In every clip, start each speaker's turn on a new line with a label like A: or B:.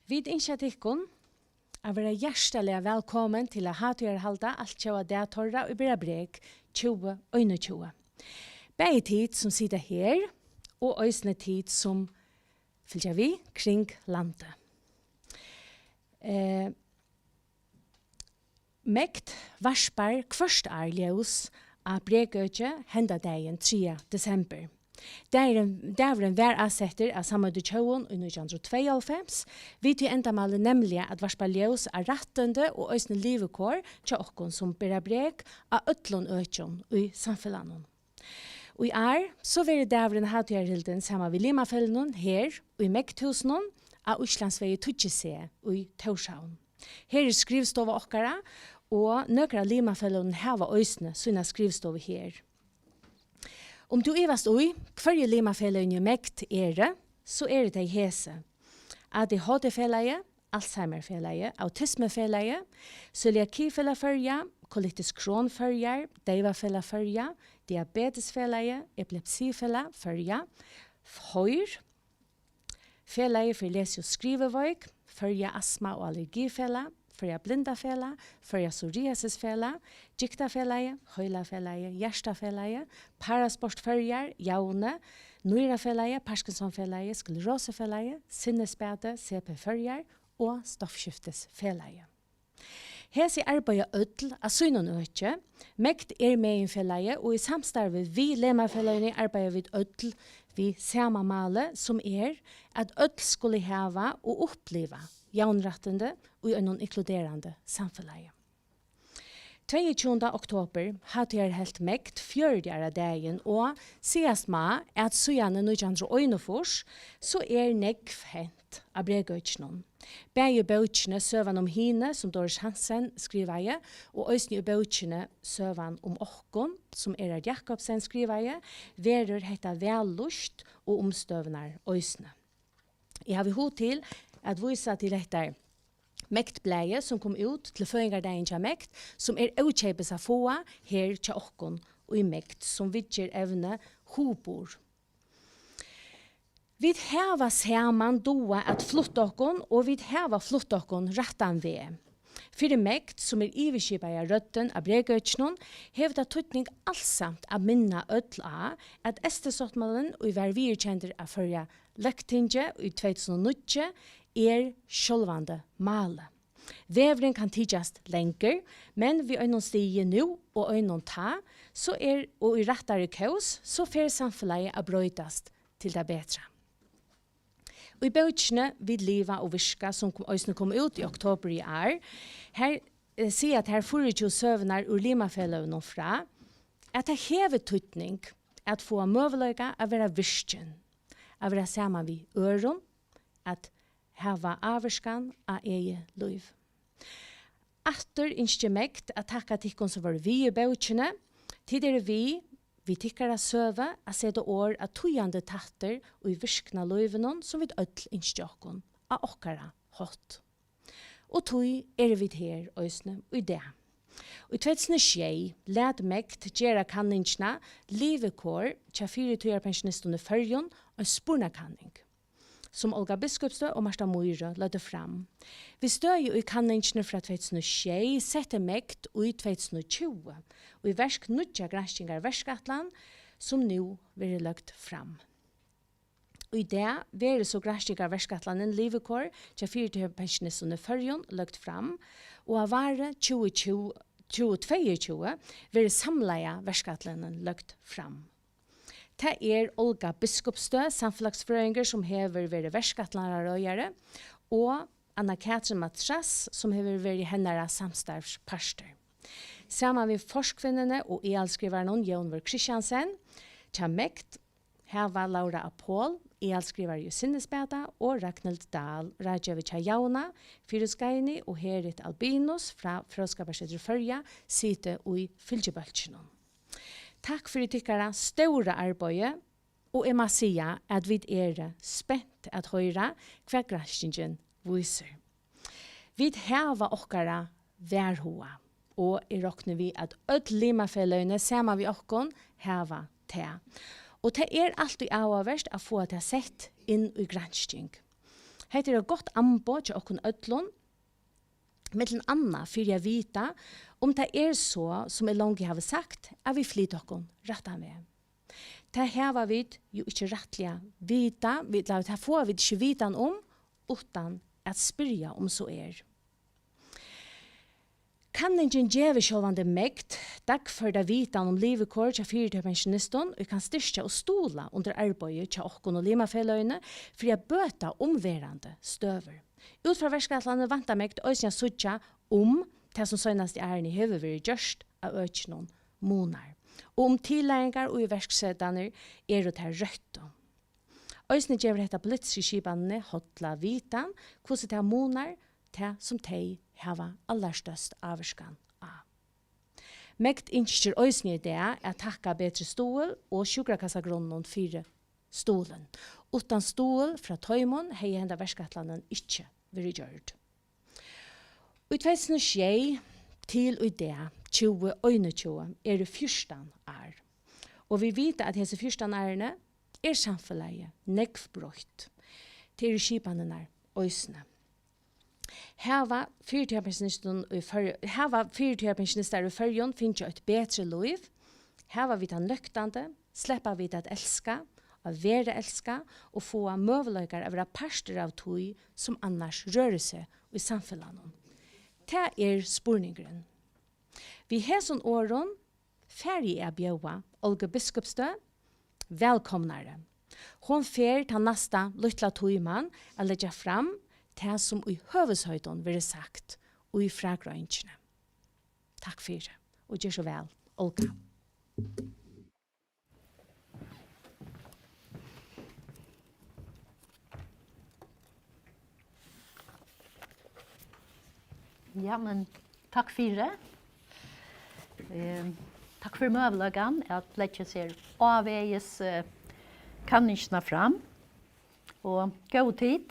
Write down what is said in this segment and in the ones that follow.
A: Vi initiativkon å være hjertelig velkommen til å ha til å holde Altjóða det Teirra og Brek 2021. Begge tid som sitter her, og øysene tid som fylger vi kring landet. Mekt varspar kvørst ljus av Brekøtje hendadeien 3. desember. Dævren vær avsetter av samarbeid tjøen i 1992, vi til endamalet nemlig at varspar ljus er rettende og øysene livekår til okkon som Bera Brek av øtlån øtjon i samfunnet. Og i så vil dævren ha til hilden sammen med Limafellen her og i Mekthusen av Oslandsveie Tudjese og i Torshavn. Her skrivstova okkara, og nøkra Limafellen hava øysene sånne skrivstova her. Om du ivast ui, hver Limafellen i Mekt det, så det de hese. ADHD-felaget, Alzheimer-felaget, autisme-felaget, cøliaki-felaget, kolitisk kronfølger, deiva-felaget, diabetes-felaget, epilepsi-felaget, høyr, felaget for lese- og skrivevoik, følge astma- og allergifelaget, følge blindafelaget, følge psoriasisfelaget, giktafelaget, høylafelaget, hjertafelaget, parasportfølger, jaune, nyrafelaget, Parkinsonfelaget, sklerosefelaget, sinnesbæde, CP-følger og stoffskiftesfelaget. Hesi arbeider ødel av synen økje, mekt med i felaget, og i samstarve vi lemafellagene arbeider vi ødel vi samme male som at ødel skulle hava og oppleva jaunrettende og en inkluderende samfunnet. 22. oktober hadde jeg helt mekt 4. dagen, og sies ma at søgjane 1941 så negv hent av Brekøtjene. Begge bøtjene søvan om hine, som Doris Hansen skriver, og øysene i bøtjene søvan om okkon, som Erard Jakobsen skriver, verur hetta vellust og omstøvnar øysene. Jeg har vi hod til at vise til dette Mektbleie som kom ut til føringardagen til Mekt, som utkjøpes av få her til okkon og i Mekt, som vidger evne hobor. Vi hava saman doa at flytta okkon, og vi hava flytta okkon rattan ved. For Mekt, som iverskipet av røtten av Brekøtjene, hevda tøytning allsamt av minna ødel av at Estesottmalen og i hver virkjenter av førja Løktinge i 2009 sjølvande male. Vevren kan tidjast lenger, men vi øynon stige nu og øynon ta, så og i rettare kaos, så fer samfunnet å brøydast til det bedre. Og i bøtjene vid liva og virka som øysene kom ut i oktober i her sier at her forrige søvnar ur Limafellagene fra, at det hever tøytning at få møveløyga å være virsken, å være sammen vid øron, at hava averskan av liv. Atter innskje mekt at takka tikkon som var vi i bøtjene, tidligere vi tykkara søve a sette år av tøyande tatter og i virkna løyvenon som vi ødel innskje okkon av okkara hot. Og tøy vi her øysne og i det. Og i 2006 led mekt gjera kanningsna livekår tja 4 pensjonistene fyrjon og spurna kanning, som Olga Biskupstø og Marta Moira lødde fram. Vi støy i kanningsene fra 2006 sette mekt i 2020, og i versk nødja granskingar verskatlan som nå vil løgt fram. Og i det vil så granskingar verskatlanen livekår til 4 pensjonistene fyrjon løgt fram, og av vare 2022 vil samleia verskatlanen løgt fram. Det Olga Biskupstø, samfunnsfrøyinger som hever vært verskatlanarøyere, og Anna-Katrin Matras, som hever vært hennara samstarvsparster. Sammen med forskvinnene og EL-skriveren Jonver Kristiansen, til Mekt, heva Laura Apol, EL-skriver Sinnesbæda, og Ragnhild Dahl, Rajevica Jauna, Fyruskaini og Herit Albinos fra Fråskaparsetter Førja, sitte i fylgjebøltsjonen. Takk for tykkara store arbeid, og jeg må si at vi spent at høyre hva granskingen viser. Vi hava okkara værhoa, og råkner vi at Limafellagene sammen vi okkon hava te. Og det alltid avverst å få det sett inn i gransking. Hetta er gott anbod til okkun øllum, mellom anna fyrir jeg vita det så som langt har sagt, at vi flyter okkun rettan vei. Det hava vi jo ikke rettelig vita, det får vi ikke vitan utan at spyrja så Kanningen gjeve sjåvande mekt, dagførda vitan livekår til 4 pensjonisten, og kan styrke og stola under arbeidet til okkon og limafelløyene, for jeg bøta omverande støver. Ut fra verskattlandet vanta mekt øysene suttja det som søgnast i æren i høve vært gjørst av økjennom monar. Og tillæringar og i verksedaner det her rødt. Øysene gjør dette politiske skibane hotla vitan, hvordan det monar det som de hava allerstørst averskan av. Mekt innskjer øysene i det takka betre stål og sjukrakassagrunnon 4 stolen. Utan stål fra tøymon hei henda verskattlanen ikkje vært gjørt. I 2006 til i det 2021 det 14 år. Og vi vet at disse 14 årene samfunnet nekvbrøtt til skipanene øysene. Hava 4 pensjonister i Førjon finner et bedre liv. Hava vi ta nøktande, sleppa vi at elska, av være elska, og få møveløyker av parster av tog som annars rører seg i samfunnet. Det spurningren. Vi har sånn åren, ferdig bjøa, Olga Biskupstø, velkomnare. Hon fer til neste lytla togmann å legge fram det som i høveshøyden vil sagt og i fragrøyngene. Takk for det, og gjør så vel, Olga.
B: Ja, men takk for det. Takk for møvelagen, at legge seg avveges kannisjene fram. Og god tid,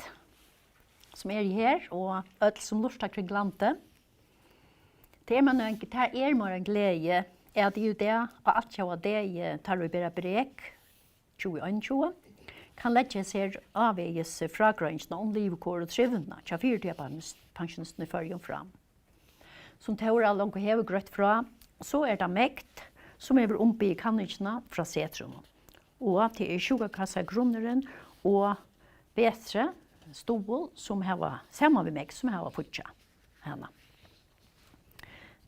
B: som her, og alt som lortar kring landet. Det man ikke tar mer en glede, at det jo det, og Altjóða det tar vi Bera Brek, 2021, kan legge seg avveges fragrøyngene om livkår og trivna, til 4 pensjonistene førjen fram. Som Teirra langt hever grøtt fra, så det mekt som er ombi i kannisjene fra setrum. Og til 20 kassa grunneren og bedre stål som har sammen med meg, som har fortsatt henne.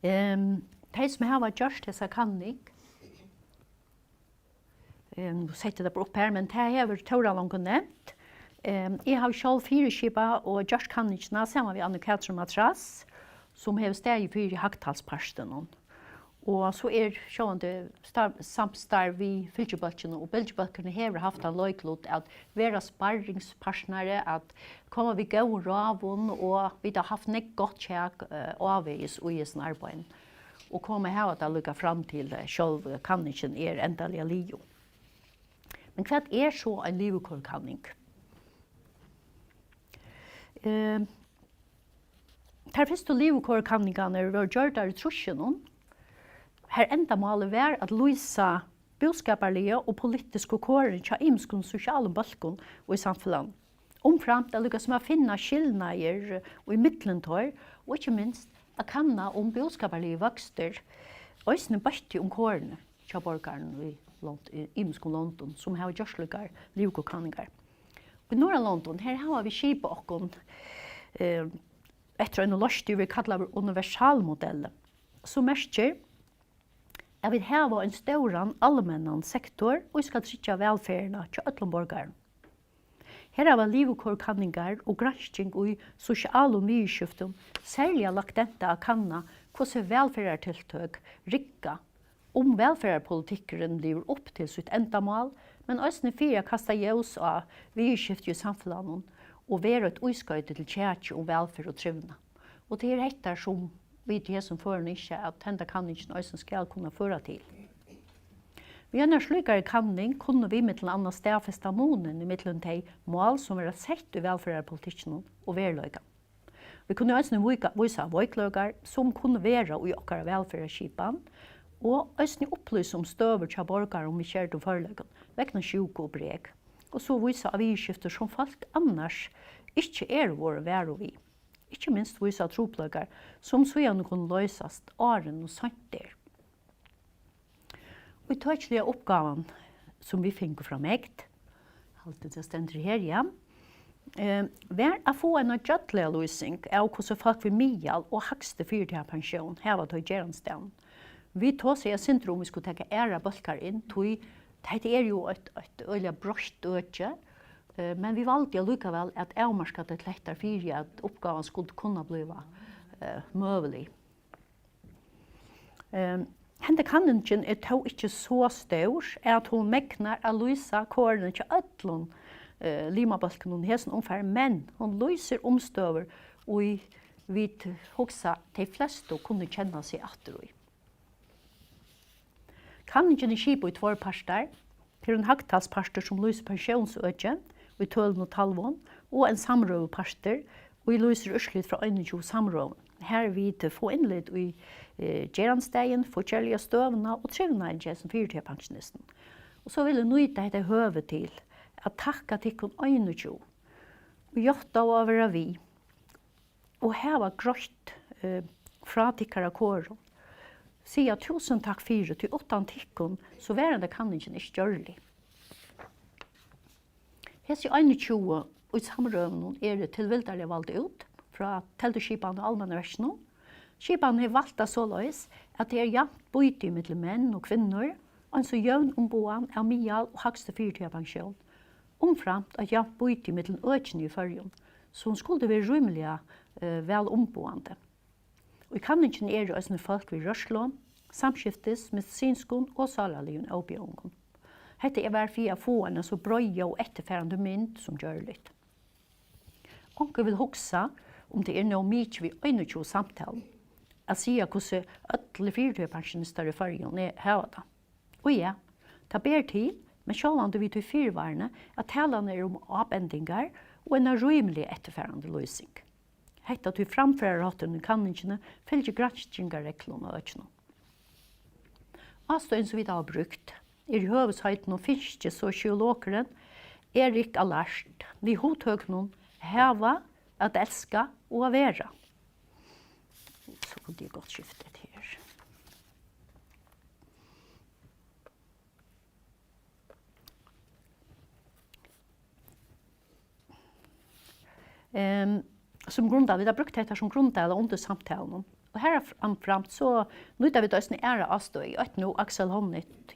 B: De som har gjort disse kanning, nå setter det opp her, men det har Teirra langt nevnt. Jeg har selv 4 skipet og gjort kanningene sammen med Anne Katrin Matras, som har steg i 4 haktalsparsten. Og så sjående samstarv i fylkjebølkene, og fylkjebølkene har haft en løyklod at være sparringspartnere, at komme vi gå ravun, og vi har haft nek godt kjæk avveis og i sin arbeid. Og komme her at det lykker fram til selv kanningen endelig liv. Men hva så en livkårkanning? Der første livkårkanningene var gjort der i trusjonen. Her enda målet var at løse budskaperlige og politiske kåren til imskun sosiale bølgen og i samfunnet. Omframt det lykkes med å finne skillnader og i midtlentår, og ikke minst å kanna om budskaperlige vokster, og isne bøtte om kårene til borgeren i imskun London, som har gjørslykker livkårkanninger. I norra London, her har vi skipet okken etter en løstig vi kallar universalmodellen, som merker jeg vil hava en stauran allmennan sektor og skal tryggja velferna til öllum borgaren. Her har livkårkanningar og gransking og sosial og nyskiftum særlig lagt dette av kanna hvordan velferdartiltøk rikka velferdarpolitikkeren lever opp til sitt endamål, men også fyra kasta ljus av nyskift i samfunnet og være et uskøyde til kjærkje om velferd og trivna. Og det dette som vi til som fører ikke at denne kanningen også skal kunne føre til. Vi en slikere kanning kunne vi med til annet stedfeste månen i middelen til mål som er sett i velferdarpolitikken og verløyga. Vi kunne også vise veikløyger som kunne være i okkara velferdarskipan, og også opplyse om støver til borgere om vi kjørte og foreløyga, vekkene sjuk og brek. Og så vise avskifter som folk annars ikke våre vær og vi. Ikke minst vise tropløkker som så gjerne kunne løsast åren og sant der. Og i tøytslige oppgaven som vi finner fra megt, alltid det stender her igjen, vær å få en gjødlig løsning av hvordan folk vil mye og hakste fyrtida pensjon, her var det gjeranstedet. Vi tog seg at syndrom vi skulle ta ære bølger inn, det jo et øyelig brøst øke, men vi valgte likevel at avmarska det lettere fyrir at oppgaven skulle kunne bli møvelig. Hende kanningen tog ikke så stor at hun meknar å lyse kårene til ødlån limabalken og hesen omfær, men hun lyser omstøver og vi hoksa de fleste kunne kjenne seg atter. Kanningen skipet i två parter, til en haktalsparter som lyser pensjonsøkje, i 12 og 12, og en samrøveparter, og i lyser urslit fra 21 samrøven. Her vi til få innlitt i gjeranstegen, forskjellige støvene og trivnæringen som fyrtida pensjonisten. Og så vil jeg nøyte dette høve til at takka tikkun 21, og gjøtta å være vi, og heva grøtt fra tikkara kåren. Sia 1000 takk fyrir til 8 tikkun, så verande kanningen ikke gjørlig. Hesi 21 og i samrøven det tilvildarlig valgt ut fra telteskipene og allmenne versjonen. Skipene har valgt så løs at det jevnt bøyte mellom menn og kvinner, og en så jevn omboan av mial og hakste fyrtida pensjon. Omframt at jevnt bøyte mellom økene i førjen, som skulle være rymelig vel omboende. Og i kanningen det også folk ved rørslån, samskiftes, medisinskon og salalige oppgjøringen. Hette var for å få en så brøye og etterfærende mynd som gjør litt. Onke vil hoksa om det noe mye vi 21 samtalen, at sier hvordan alle fyrtøypensjonister i fargen har det. Og ja, det ber til, men selv vi til fyrvarene, at talene om avbendinger og en rymelig etterfærende løsning. Hette at vi framfører hattene kanningene følger granskningarreglene og økene. Avstående som vi da har brukt, i høveshøyden og finske sosiologeren Erik Alert, vi hodtøkene heva, at elska og å være. Så kunne det godt skiftet her. Som grundal, vi har brukt dette som grundal under samtalen. Og her framt så nøyde vi døsne avstøy, og nå Axel Honnit,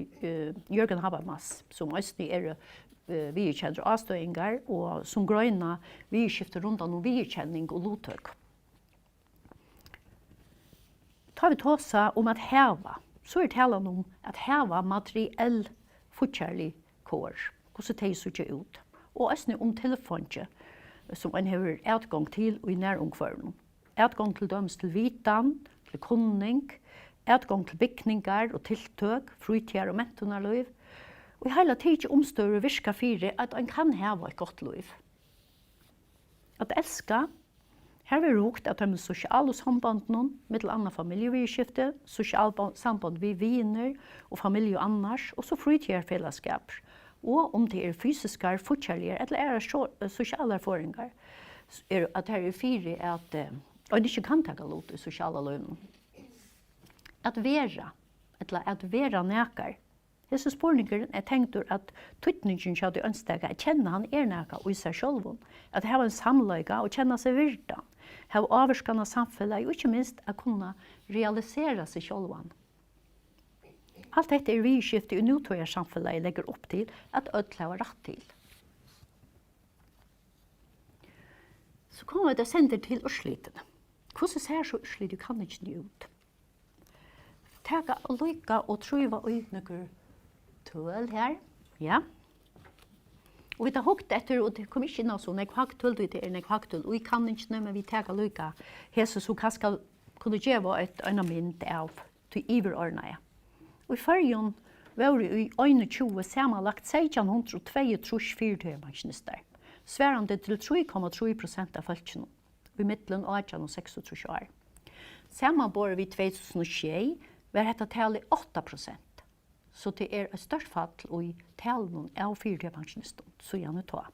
B: Jørgen Habermas, som også vi kjenner avstøyinger, og som grøyna vi skifter rundt om vi-kjenning og lottøk. Da vi tåsa om at heva, så talen om at heva materiell fortjærlig kår, hvordan det ser ikke ut. Og også om telefonet, som en har utgang til og i næromkvarnen. Utgang til døms til vitan, til kunning, utgang til bygninger og tiltøk, frutjer og mentonarløyv. Og i hele tiden omstører virka fire at en kan hava et godt liv. At elska, her vil rokt at de sosiale sambandene, mittel annet familievirskifte, sosiale samband vi viner og familie og annars, og så frutjer fellesskap. Og om det fysiske, fortjellige eller sosiale erfaringer, at her fire at en ikke kan ta lot i sosiale løgnen. At vera nekar. Disse spørninger tenkt at tøytningen kjøtt i ønstega, at kjenne han nekar og i seg selv, at ha en samløyga og kjenne seg virda, ha avvarskende samfunnet, og ikke minst å kunne realisere seg selv. Alt dette vi skiftet i nutøyer samfunnet legger opp til at ødla har rett til. Så kommer det sender til urslitene. Hvordan ser så urslit kan ikke ut? Tega og lykke og trøyva ut noen tøl her. Ja. Og vi tar hukt etter, og det kom ikke noe sånn, jeg har tøl til det, jeg har tøl, og vi kan ikke noe, men vi tega lykke. Jesus og hva skal kunne gjøre en mynd av til iverordene. Og i førjen var det i 21 sammenlagt 1622 fyrtøypensjonister, sværende til 3,3% av folkene, i midtelen 18 og 26 år. Sammenbåret vi 2006 var dette tallet 8%, så det et størst fall i talen av fyrtøypensjonister, så gjerne ta.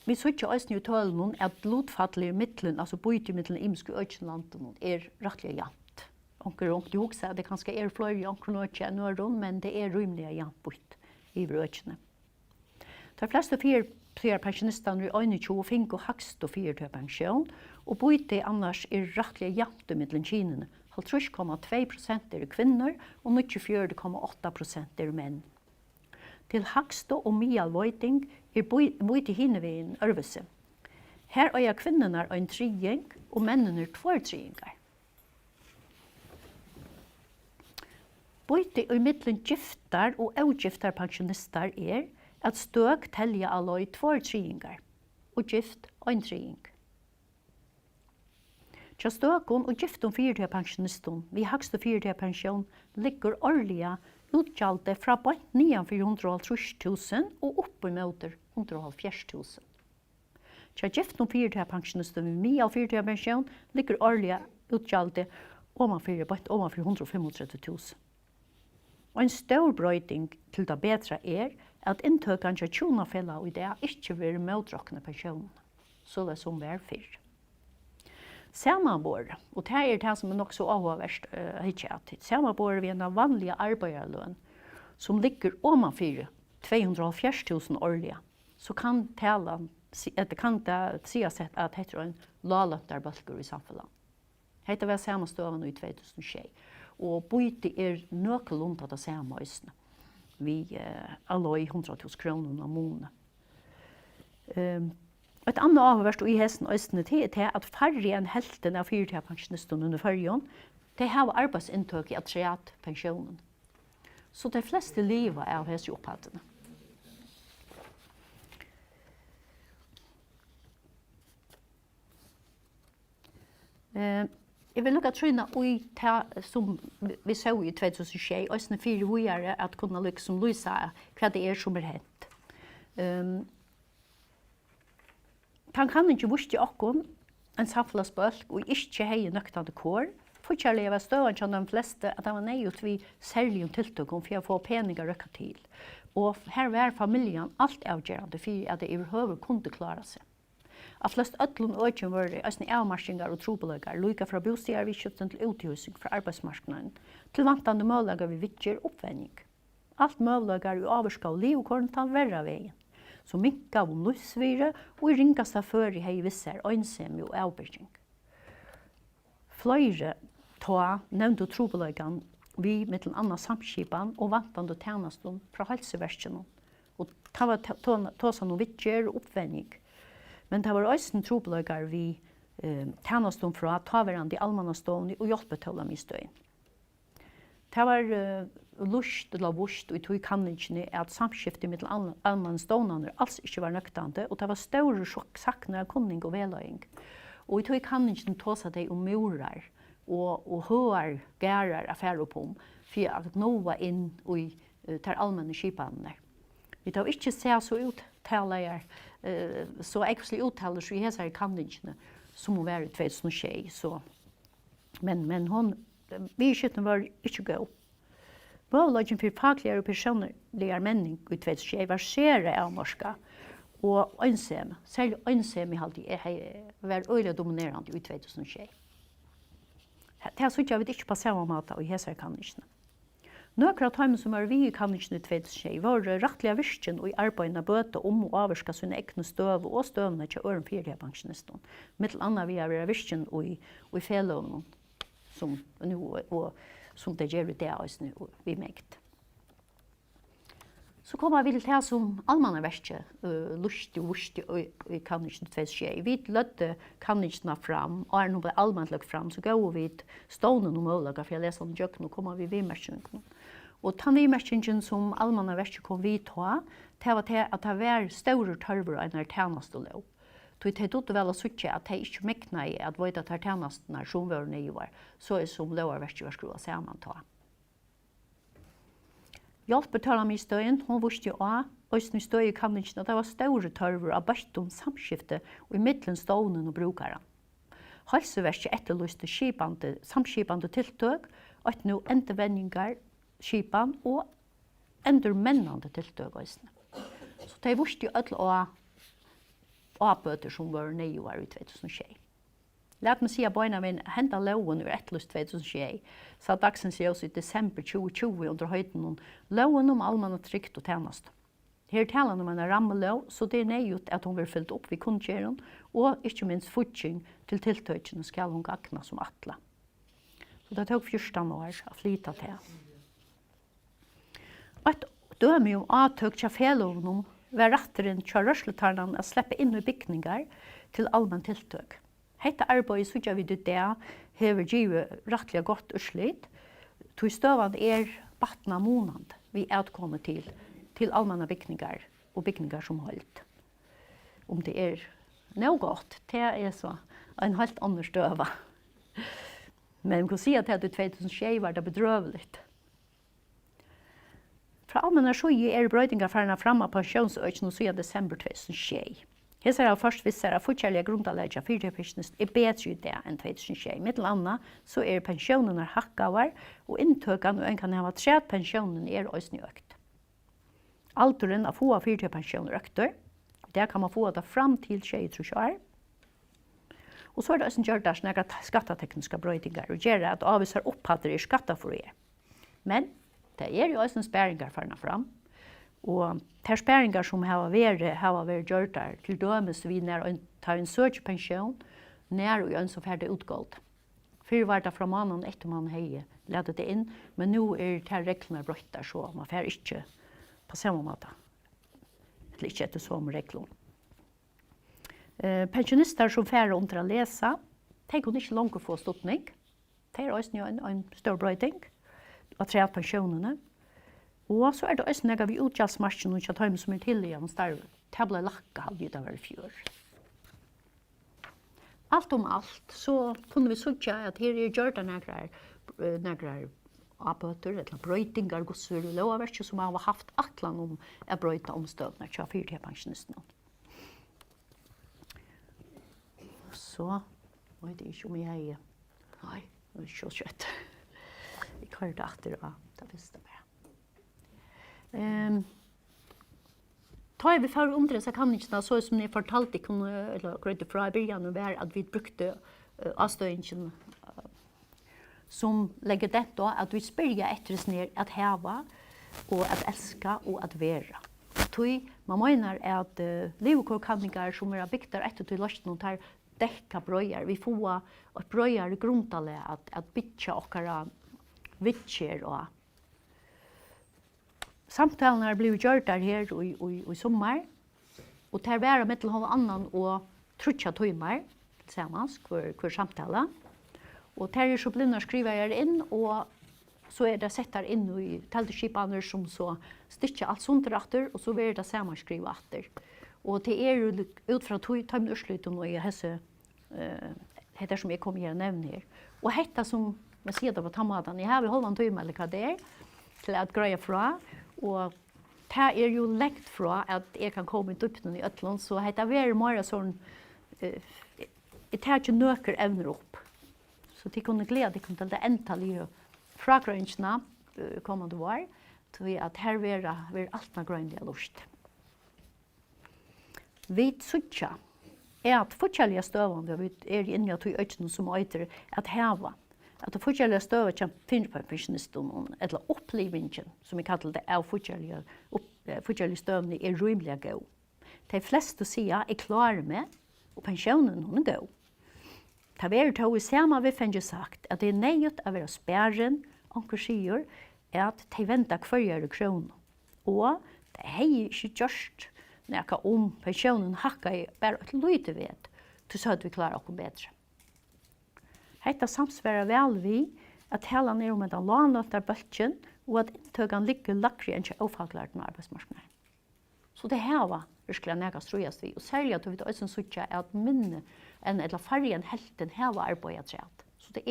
B: vi så ikke også i tølen at blodfattelig i midtelen, altså bøyt i midtelen imske økjenlanden, rettelig jant. Onker du også at det kanskje flere i onker nødje enn nøren, men det rymelig jant bøyt i økjene. De fleste fire pensjonistene i 21 finner hakst og 4 pensjon, og bøyt annars rettelig jant i midtelen kinene. 30,2% kvinner og 94,8% menn. Til hakst og mialvøyting bøyt i hinevegen ørvese. Her kvinnerne en triing og mennene 2 triingar. Bøyt i midtelen giftar og avgiftar pensjonister at støk telja alløy 2 triingar og gift 1 triing. Tja støkon og giftum 4 pensjonistun, vi hakst og 4 pensjon, ligger årlige utgjaldet fra bøyt 940.000 og opp i møter 170.000. Tja giftum 4 pensjonistun, vi av 4 pensjon, ligger årlige utgjaldet omanfor 135.000. Og en stor brøyting til det bedre at inntøkene til tjonafella og det ikke vil møtrakne pensjonen, så det som er fyrr. Samanbord, og det som nok så avhåverst samanbord vi en vanlige arbeiderløn som ligger omanfor 270.000 årlige, så kan det sies at det en laløntarbalker i samfunnet. Det var samme støvende i 2006, og bøyte nøkelundt det samme øsene. Vi alle i 100.000 kroner om måneden. Et annet avhørst i hesten østene til at færre enn helten av 4 pensjonistene under førjen, de har arbeidsinntak i atreat pensjonen. Så de fleste lever av hese opphattene. Jeg vil lukke tryna som vi så i 2006, østene 4 vujere at kunne liksom lyse hva det som hent. Han kan ikke vurske okkon en samfunnsbølg og ikke hei nøktande kår. Fortsatt var støvann til de fleste at det var nøyut vi særlig tiltøk for å få peninger røkka til. Og her var familien alt avgjørende for at det overhøver kunne klare seg. Av flest ødlund økjen var det østene avmarskingar og trobeløgar, lukka fra bostier vi kjøtten til uthusing fra arbeidsmarknaden, til vantande møllagar vi vittjer oppvenning. Alt møllagar og avvarska og livkorn tar verra veien. Så minka om livsvire og i ringasta før i hei visser øynsemi og avbyrging. Fløyre ta nevnte trobeløgan vi mittel anna samskipan og vantande tjenestun fra helseverskjene. Og ta var tåsa no vittjer og oppvenning. Men det var øysen trobeløgar vi tjenestun fra taverande i almannastående og hjelpetøla i støyen. Det var lust eller vurst og i tog kanningene at samskiftet med almannastående alls ikke var nøktande, og det var større sakne av kunning og veløying. Og i tog kanningene tåsa de murar og høar gærar affærer på for at noe inn i ter allmänne skipanene. Vi tar ikke se så uttaler, så egentlig uttaler så i hese kanningene som må være i 2006. Men hon vi skytten var ikke god. Måløgjen for faglige og personlige menning i 2006 var skjere av norska, og ønsem, særlig ønsem i halvtid, var øyelig dominerende i 2006. Det synes jeg ikke på samme måte i hese kanningene. Nøkere av tøymen som var vi i kanningene i 2006 var rettelig virken og i arbeidene bøte om å avvarske sine egne støv og støvene til øren 4 pensjonistene. Mittel annet vi er virken og i feløvene som nu og som det gjør det også nu vi mekt. Så kommer vi til det som allmannaverket, lustig og vurstig i kanningene 2006. Vi lødde kanningene fram, og nå ble allmannløk fram, så går vi stående noen målager, for jeg leser om jøkken, og kommer vi vidmerkningen. Og den vidmerkningen som allmannaverket kom vi ta, det var til at det var større tørver enn det tjeneste lov. Det er ikke vel å sitte at de ikke mekna i at vite at tjenestene som var nye var, så er som lovarverket var skruet sammen ta. Hjelpetøla mi støyen, hun visste jo også, og i støy i kanningene, at det var større tørver av bært om samskifte og i midtelen stående og brukere. Helseverket etterlyste samskipande tiltøk, at nå endevendingar, skipan og endurmennande tiltøk. Så de visste jo alle avbøter som var nyår i 2006. Låt mig säga bøyna min henta loven ur ettlust 2006, så dagsens ljus i desember 2020 under høyden loven om allmanna trygt og tjenest. Her taler om en rammelov, så det nøyut at hun vil fyllt opp ved kundkjæren, og ikke minst futting til tiltøkene skal hun gagna som atla. Så det tok 14 år å flyta til. Og et døme om avtøk til feloven var retteren til rørsletarnan å slippe inn i bygningar til allmenn tiltøk. Hetta arbeidet sutja vi det hever givet rettelig godt urslit, tog støvan batna månad vi utkommer til allmänna bygningar og bygningar som holdt. Om det nå godt, det så en helt annan støva. Men vi kan si at det 2006 var det bedrøveligt. Fra allmänna sjøy brøydingar ferna fram av pensjonsøkene siden desember 2006. Her ser jeg først visser at fortjellige grundalegger fyrtøypensjonist bedre i det enn 2006. Mittel annet så pensjonen hakkavar, og inntøkene og en kan ha tredje pensjonen også økt. Alderen av få fyrtøypensjoner økter. Der kan man få det fram til 23 år. Og så det også gjør det sånne skattetekniske brøydinger og gjør at avviser opphatter skatter. Men det jo også en spæringar farna fram. Og de spæringar som har vært gjort der, til dømes vi tar en søkjepensjon, nær og ønsker ferdig utgått. Før var det fra mannen etter man hei ledet det inn, men nå det reglene brøtt der, så man får ikke på samme måte. Eller ikke etter så med reglene. Pensjonister som får under å lese, de kunne ikke langt få ståttning. Det også en stor brøyding av tre pensjonene. Og så det også noe vi utgjelsmarsjen og ikke tar med som til igjen starve. Det ble lakka hadde det vært fjør. Alt om alt så kunne vi søke at her gjør det noen avbøter eller brøytingar gosser og lovverk som har haft atlan om å brøyta omstøvner til fyrtøypensjonistene. Så vet jeg ikke om jeg nei, det så kjøtt. Jeg klarer det etter det visste jeg. Tar vi for så kan ikke så som ni fortalte eller grøyde fra i begynnelsen var at vi brukte avstøyingen som legger dette at vi spør etter oss ned at heva og at elska og at være. Man mener at livkårkanninger som bygd etter til løsning tar dekka brøyer. Vi får et brøyer grundale at bytja okkara vitcher og samtalen blivit gjort der her i sommar, og det var med til å ha annan og trutja tøymer tillsammans hver samtale. Og det så blivna skriver inn, og så det sett der inn i telteskipene som så styrker alt sånt etter, og så blir det samme skrive etter. Og det jo ut fra tøymen urslyten og i hese, det som jeg kommer her og nevner her. Og dette som jeg sier det på tammaten, jeg har holdt en tøyme eller hva det til at greie fra, og det jo lekt fra at jeg kan komme i duppnen i Øtland, så det var mer sånn, jeg tar ikke nøker evner opp. Så de kunne glede til det endelige fragrønnsene kommende år, til at her var alt noe grønlig lust. Vi sutja at forskjellige støvende vi inne i øyne som øyter at heva. At det forskjellige støvet kommer finne på pensjonisten, eller opplevingen, som vi kaller det, av forskjellige støvene rymelig god. De fleste sier klarer med, og pensjonen hun god. Det er to i samme vi finner sagt at det nøyt å være spæren, anker sier, at de venter hver kroner. Og det ikke gjørst noe om pensjonen hakket bare et lite vet, så at vi klarer oss bedre. Hetta samsvarar vel vi at hela ned om den lånløfter bølgen og at inntøkene ligger lakre enn ikke avfaglert med arbeidsmarknaden. Så det her var virkelig nægast strøyast vi, og særlig at vi vet også sutja at minne enn eller færre enn helten her var arbeidet treet. Så det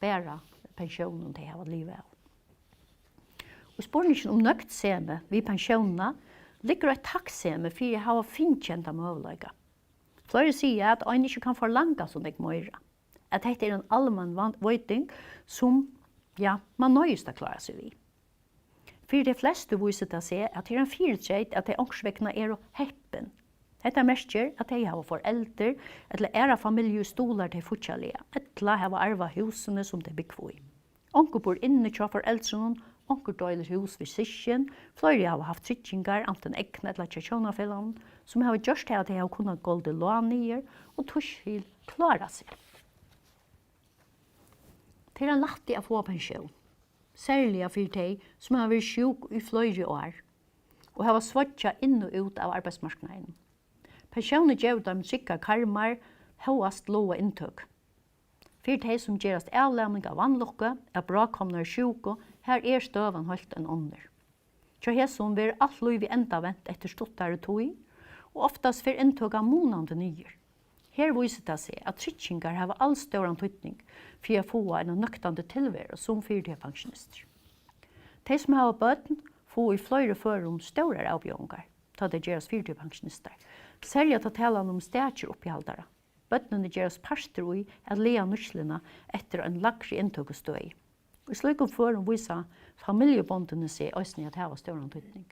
B: Bera pensjonen til her livet av. Og spørningen om nøktseme vi pensjonene ligger et takkseme for å ha finnkjenta møveløyga. Flere sier at en ikke kan forlanga som det møyre. At dette en allmann vøyting som man nøyest å klare seg vid. For de fleste viser det seg at det en fyrtjeit at de ångsvekkene å heppen. Detta merker at de har foreldre eller æra familie stolar til futsalige, eller har arva husene som de bygger i. Onker bor inne til foreldrene, onker døyler hus ved sysken, flere har haft trykkingar, enten ekne eller tjekjonafellan, som har gjort til at de har kunnet golde lånier og tuskil klara seg. Det er lagt å få pensjon, særlig for de som har vært sjuk i flere år, og har svåtja inn og ut av arbeidsmarknaden. Pensjonen gjør dem trygga karmar, høyast låga inntøk. For de som gjørast avlæmning av vannlukke, er brakomnar sjuko, her er støvan holdt en ånder. Tja hesson vil alt liv enda vent etter stottare tog, og oftast for inntøk av månande nyer. Her viser det seg at trykkingar har all større tydning for å få en nøktande tilvære som fyrtige pensjonister. De som har bøten får i flere forum større avbjørnger, da det gjøres fyrtige pensjonister. Særlig at det taler om stætjer oppihaldere. Bøtnene gjøres parster i at lea nusslene etter en lagre inntøkestøy. I slik forum viser familiebondene seg også at det har større tydning.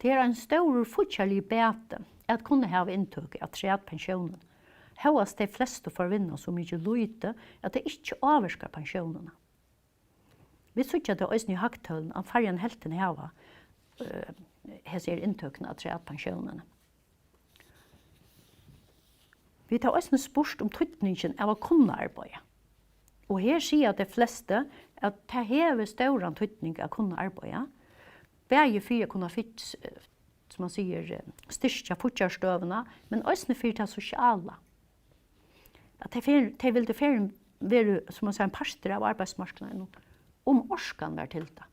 B: Det er en stor fortsalig bete at kunne ha inntøk av tredje pensjonen. Høyast de fleste forvinner så mye lyte at det ikke avvirker pensjonene. Vi synes at det også i haktølen at fargen helten hava ser inntøkene av tredje pensjonene. Vi tar også spørst om tydningen av å kunne arbeide. Og her sier de fleste at det hever større tydning av å kunne arbeide. Begge for å kunne som man sier, styrke fortsattstøvene, men også for det sosiale. At de vil være, som man sier, en parster av arbeidsmarknaden, om orskan var til det.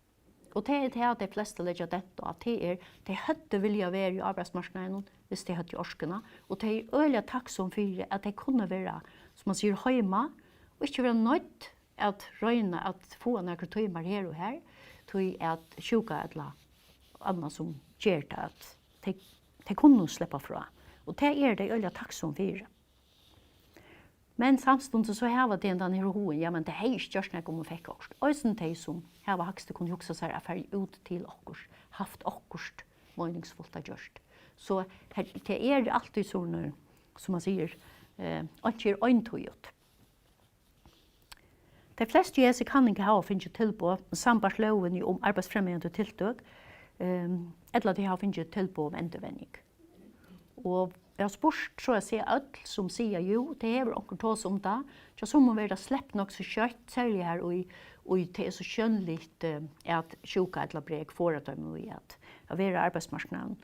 B: Og det er det at de fleste legger dette, at de hadde vilja være i arbeidsmarknaden hvis de hadde orskene, og de er øyelig takksom for at de kunne være, som man sier, hjemme, og ikke være nødt at røyne at få noen timer her og her, til at sjuka eller annet som gjør det at de kunne slippe fra. Og det er de øyelig takksom for. Men samtidig så har det denne hoen, ja, men det har ikke gjort noe om å fikk okkurst. Og de som har hakst kunne huske seg affære ut til okkurst, haft okkurst meningsfullt av gjørst. Så det er alltid sånn, som man sier, ikke er øyntøyet. De fleste jæse kan ikke ha å finne tilbud samarbeidsloven om arbeidsfremmende tiltøk, eller de har finnet tilbud om endurvenning. Og jeg har spørst, så jeg ser alt som sier jo, det er onker tås om det, så som må være slepp nok så kjøtt, særlig her, og det er så skjønnligt at sjuka eller Brek får at de må i at være arbeidsmarknaden.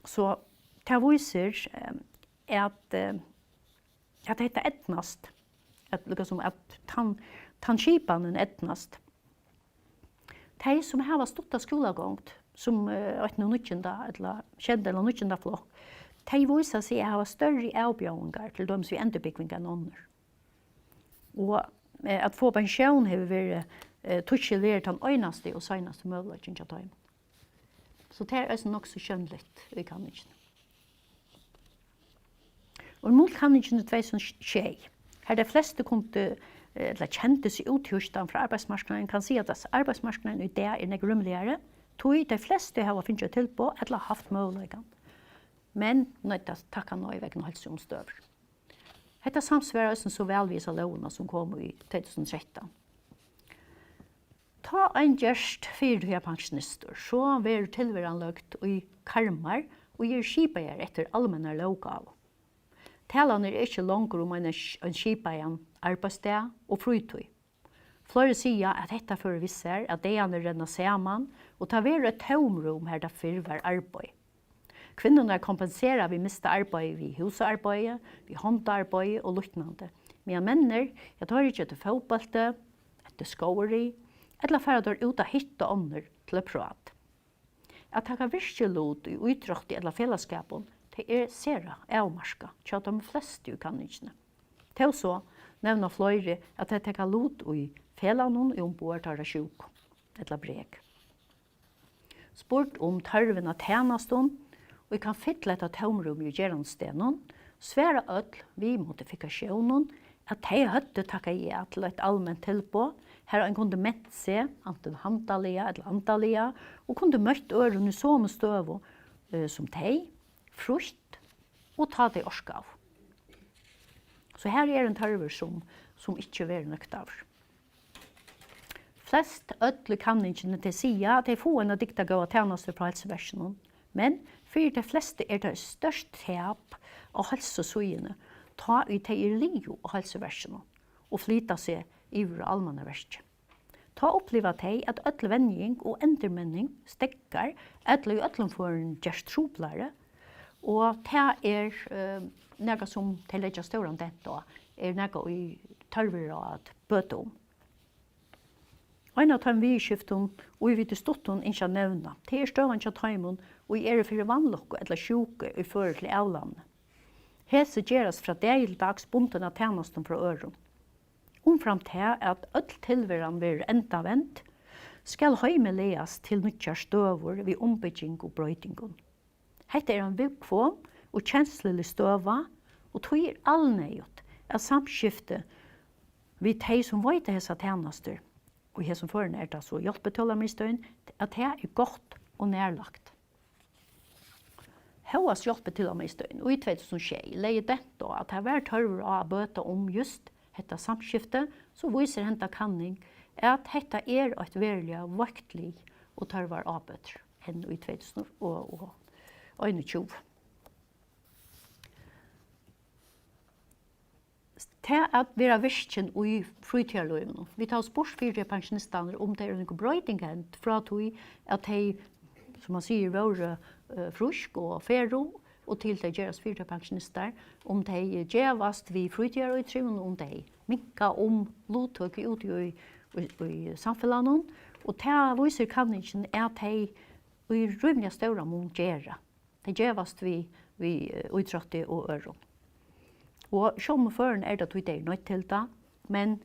B: Så det viser at dette etnast, at tannskipanen etnast. De som har stått av skolegångt, som et nødkjenda, eller kjente eller nødkjenda flokk, de viser seg å ha større avbjørninger til dem som endurbygging enn ånder. Og at få pensjon har vært tutsjelert den øyneste og søgneste muligheten til dem. Så det er også nok så skjønnligt i kanningen. Og mot kanningen er 2006. Her de fleste kunne eller kjente seg uthjørsten fra arbeidsmarknaden, kan si at arbeidsmarknaden i det er negrumligere, tog de fleste har finnet tilbud eller haft mulighet. Men nødt til å takke noe veggen og helse omstøver. Dette samsvarer også så velvise lovene som kom i 2013. Ta en gjerst fyrtøya pensjonister, så vil tilværanløgt i karmar og gir skipeier etter allmenne lovgav. Talene er ikke langer om en skipeier arbeidssted og frytøy. Flere sier at dette fører visser at deiene renner sammen, og tar være et tomrom her det før var arbeid. Kvinnorna kompenserar vi mista arbeid vid husarbeid, vid håndarbeid og liknande. Men männer, jag tar ikke etter fotballte, etter skåri, eller for at ut av hitt og ånder til å prate. At taka virkelot i utråkti eller fellesskapen, det er sera avmarska, til de fleste i kanningene. Til så nevner flere at det taka lot i fellanon i ombord tar sjuk, eller Brek. Spurt om tarven av tjenestånd, og vi kan fylle etter tomrum i gjeranstenen, svære ødel vi modifikasjonen, at de hadde takket ja til et allment tilbud, her en kunde mette seg, enten handalige eller andalige, og kunde møtt øren i sånne støv, som teg, frukt, og ta det orska av. Så her en tarver som ikke er nøkt av. Flest ødle kanningene til sida at de får en dikta gå av tjenester på helseversjonen, men for de fleste det størst tap av helsesøyene, ta i de lio av helseversjonen, og flyta seg iver allmanne versk. Ta oppleva de at ødle vending og endermenning stekkar, ødle i ødlenføren gjerst troplare, og det noe som de legger større dette, noe i tarver at bøte om. En av dem vidskiften, og vi vet stotten ikke nevna, det støvann til tøymon, og i for vannlokk eller sjuke i forhold til avlandet. Hese gjeras fra dagligdags bunden av tjenesten fra øren. Omfram til at øll tilværen vil enda vent, skal høyme leas til nyttjar støver ved ombygging og brøytingon. Hette en vikvom og kjenslelig støva, og tog allnøyot av samskifte ved de som vet hese tjenester, og her som foran det så hjelpetølamistøyen, at det godt og nærlagt. Høyas hjelpetølamistøyen, og i 2006 leie dette at det var tørver å bøte om just dette samskifte, så viser henta kanning at dette et verilig vaktlig og tørver arbeider enn i 2021. Det at vi virkjen i fritidsløyvene. Vi tar spurs for pensjonistene om det noen brøyting fra at de, som man sier, var frusk og fero, og til de gjøres for pensjonister, om de gjøvast vi fritidsløyvene, om de minka lottøk ut i samfunnet, og det viser kanningen at de i rymlige større må gjøre. De gjøvast vi utrettet og øren. Og som føren det vi er nødt til det, men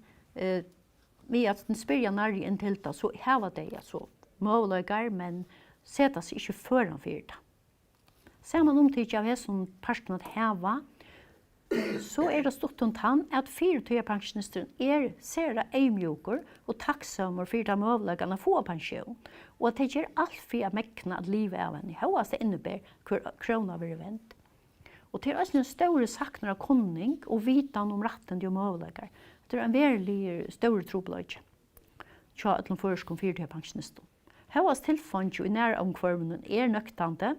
B: vi at den spyrja nærlig inn til det, så heva det så måløyger, men seta seg ikke føran for det. Ser man omtidlig av hesson parten at heva, så det stått om tann at 24 pensjonister ser eimjoker og takksommar for de måløygerne få pensjon, og at de gjør alt for å mekna at livet av henne. Hva det innebærer krona vil vent. Og til også en større sakner av kunning og vitan om retten til måløyger. Det en veldig større trobløyge. Tja, et eller førskom 40 pensjonister. Høyas tilfant jo i næromkvarmen nøktande,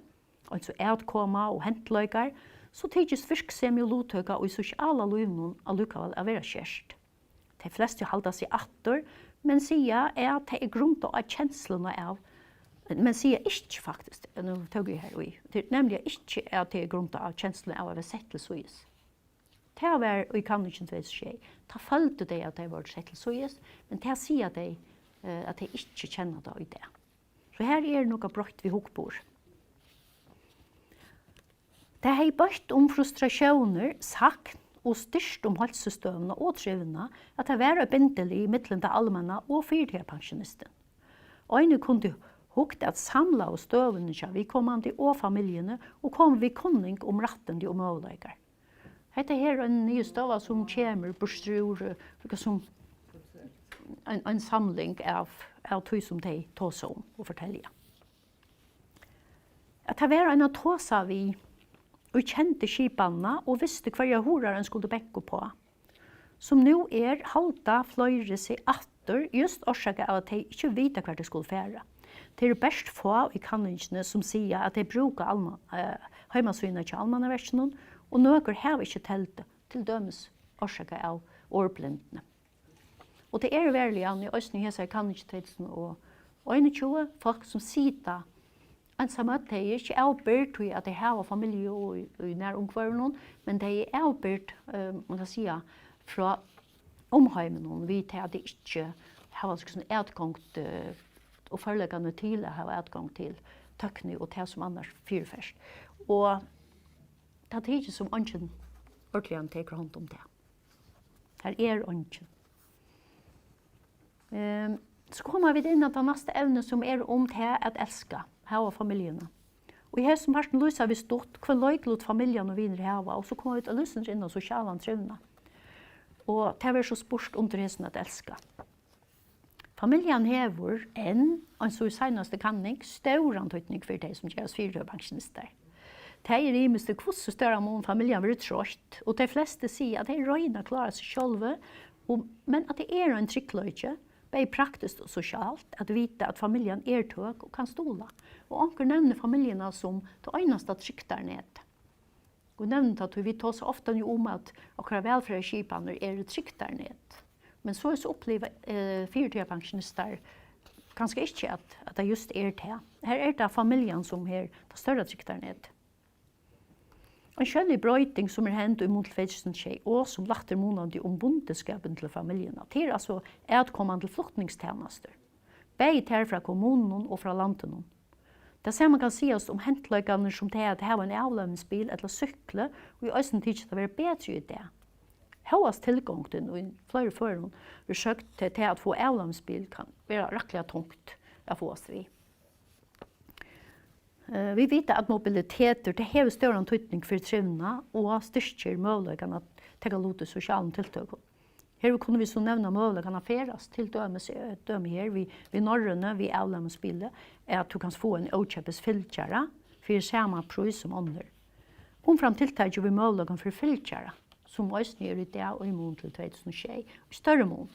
B: altså etkoma og hentløyger, så tidsis virksomhet og lottøyga og i sosiale løyvnen allukavall av være kjerst. De fleste halda seg atter, men sier at det grunnt av kjenslene av, men sier ikke faktisk, nå tog jeg her, det nemlig ikke at det grunnt av kjenslene av å være sett til såis. Det var, og jeg kan ikke vet skje, da følte de at de var sett til såis, men det sier de at de ikke kjenner det i det. Så her noe brøtt vi hukbord. Det har bøtt om frustrasjoner, sagt og styrst om helsestøvene og trivene at det var bindelig i midten til allmänna og fyrtidspensjonisten. Øyne kunne hukt at samla og støvene seg vi kommande og familjene og kom vi kunning om retten til måløyger. Dette her en ny støva som kommer borstrur, som en samling av tog som de tås om og forteller. At det var en av tåsa vi og kjente skipanna og visste hva horaren skulle bekke på. Som nå halda fløyre seg atter just årsaket av at de ikke vet hva de skulle fære. Det best få i kanningene som sier at de bruker heimasynene til almannaversjonen, og noen har ikke telt til dømes årsaket av årblindene. Og det veldig an i Østning hese kanningene og 21 folk som sitter ensamhet, de ikke avbyrd til at de har familie i næromkvarmen, men de avbyrd, man kan si, fra omheimen, vi til at de ikke har utgang og foreleggende til å ha utgang til tøkning og det som annars fyrfest. Og det ikke som ønsken ordentlig teker hånd om det. Her ønsken. Så kommer vi inn til neste evne som om det at elska. Hava familjene. Og i som parten lyser vi stått hva løyklot familien og viner hava, og så kommer vi til å lyse inn og sosiale trivna. Og det var så spørst under hesten at elska. Familjen hever en så senaste kanning, stor antydning for de som gjør oss fyrtøypensjonister. De rimest til hvordan større mån familjen blir trådt, og de fleste sier at de røyner klarer seg selv, men at det en tryggløyde, både praktisk og sosialt, at vite at familjen tøk og kan stola. Og anker nevner familierna som det eneste tryggt ned. Og nevner at vi tar så ofte om at akkurat velferdskipene trygt ned. Men så opplever fyrtøypensjonister kanskje ikke at det just det. Her det familjen som det større trygt ned. En skjønlig brøyting som hendt i mot 2006 og som latter måneder om bondeskapen til familiene. Det altså utkommende til flyktningstjenester. Begge ter fra kommunen og fra landet. Det ser man kan si oss om hentløkene som det at ha en avlønningsbil eller sykle, og i østen tid det være bedre i det. Høyest tilgang til og i flere forhold vi søkt til at få avlønningsbil kan være rekkelig tungt å få oss til. Vi vet at mobiliteter det har større antydning for trivna og styrker mulighetene at ta lot sosiale tiltak. Her kunne vi så nevne mulighetene feras til døme her, vi norrøne, vi avlønningsbiler, at du kan få en åkjøpes filtjere for samme pris som andre. Omfram tiltak vi mulighetene for filtjere, som også i det og i mån til 2006, større mån.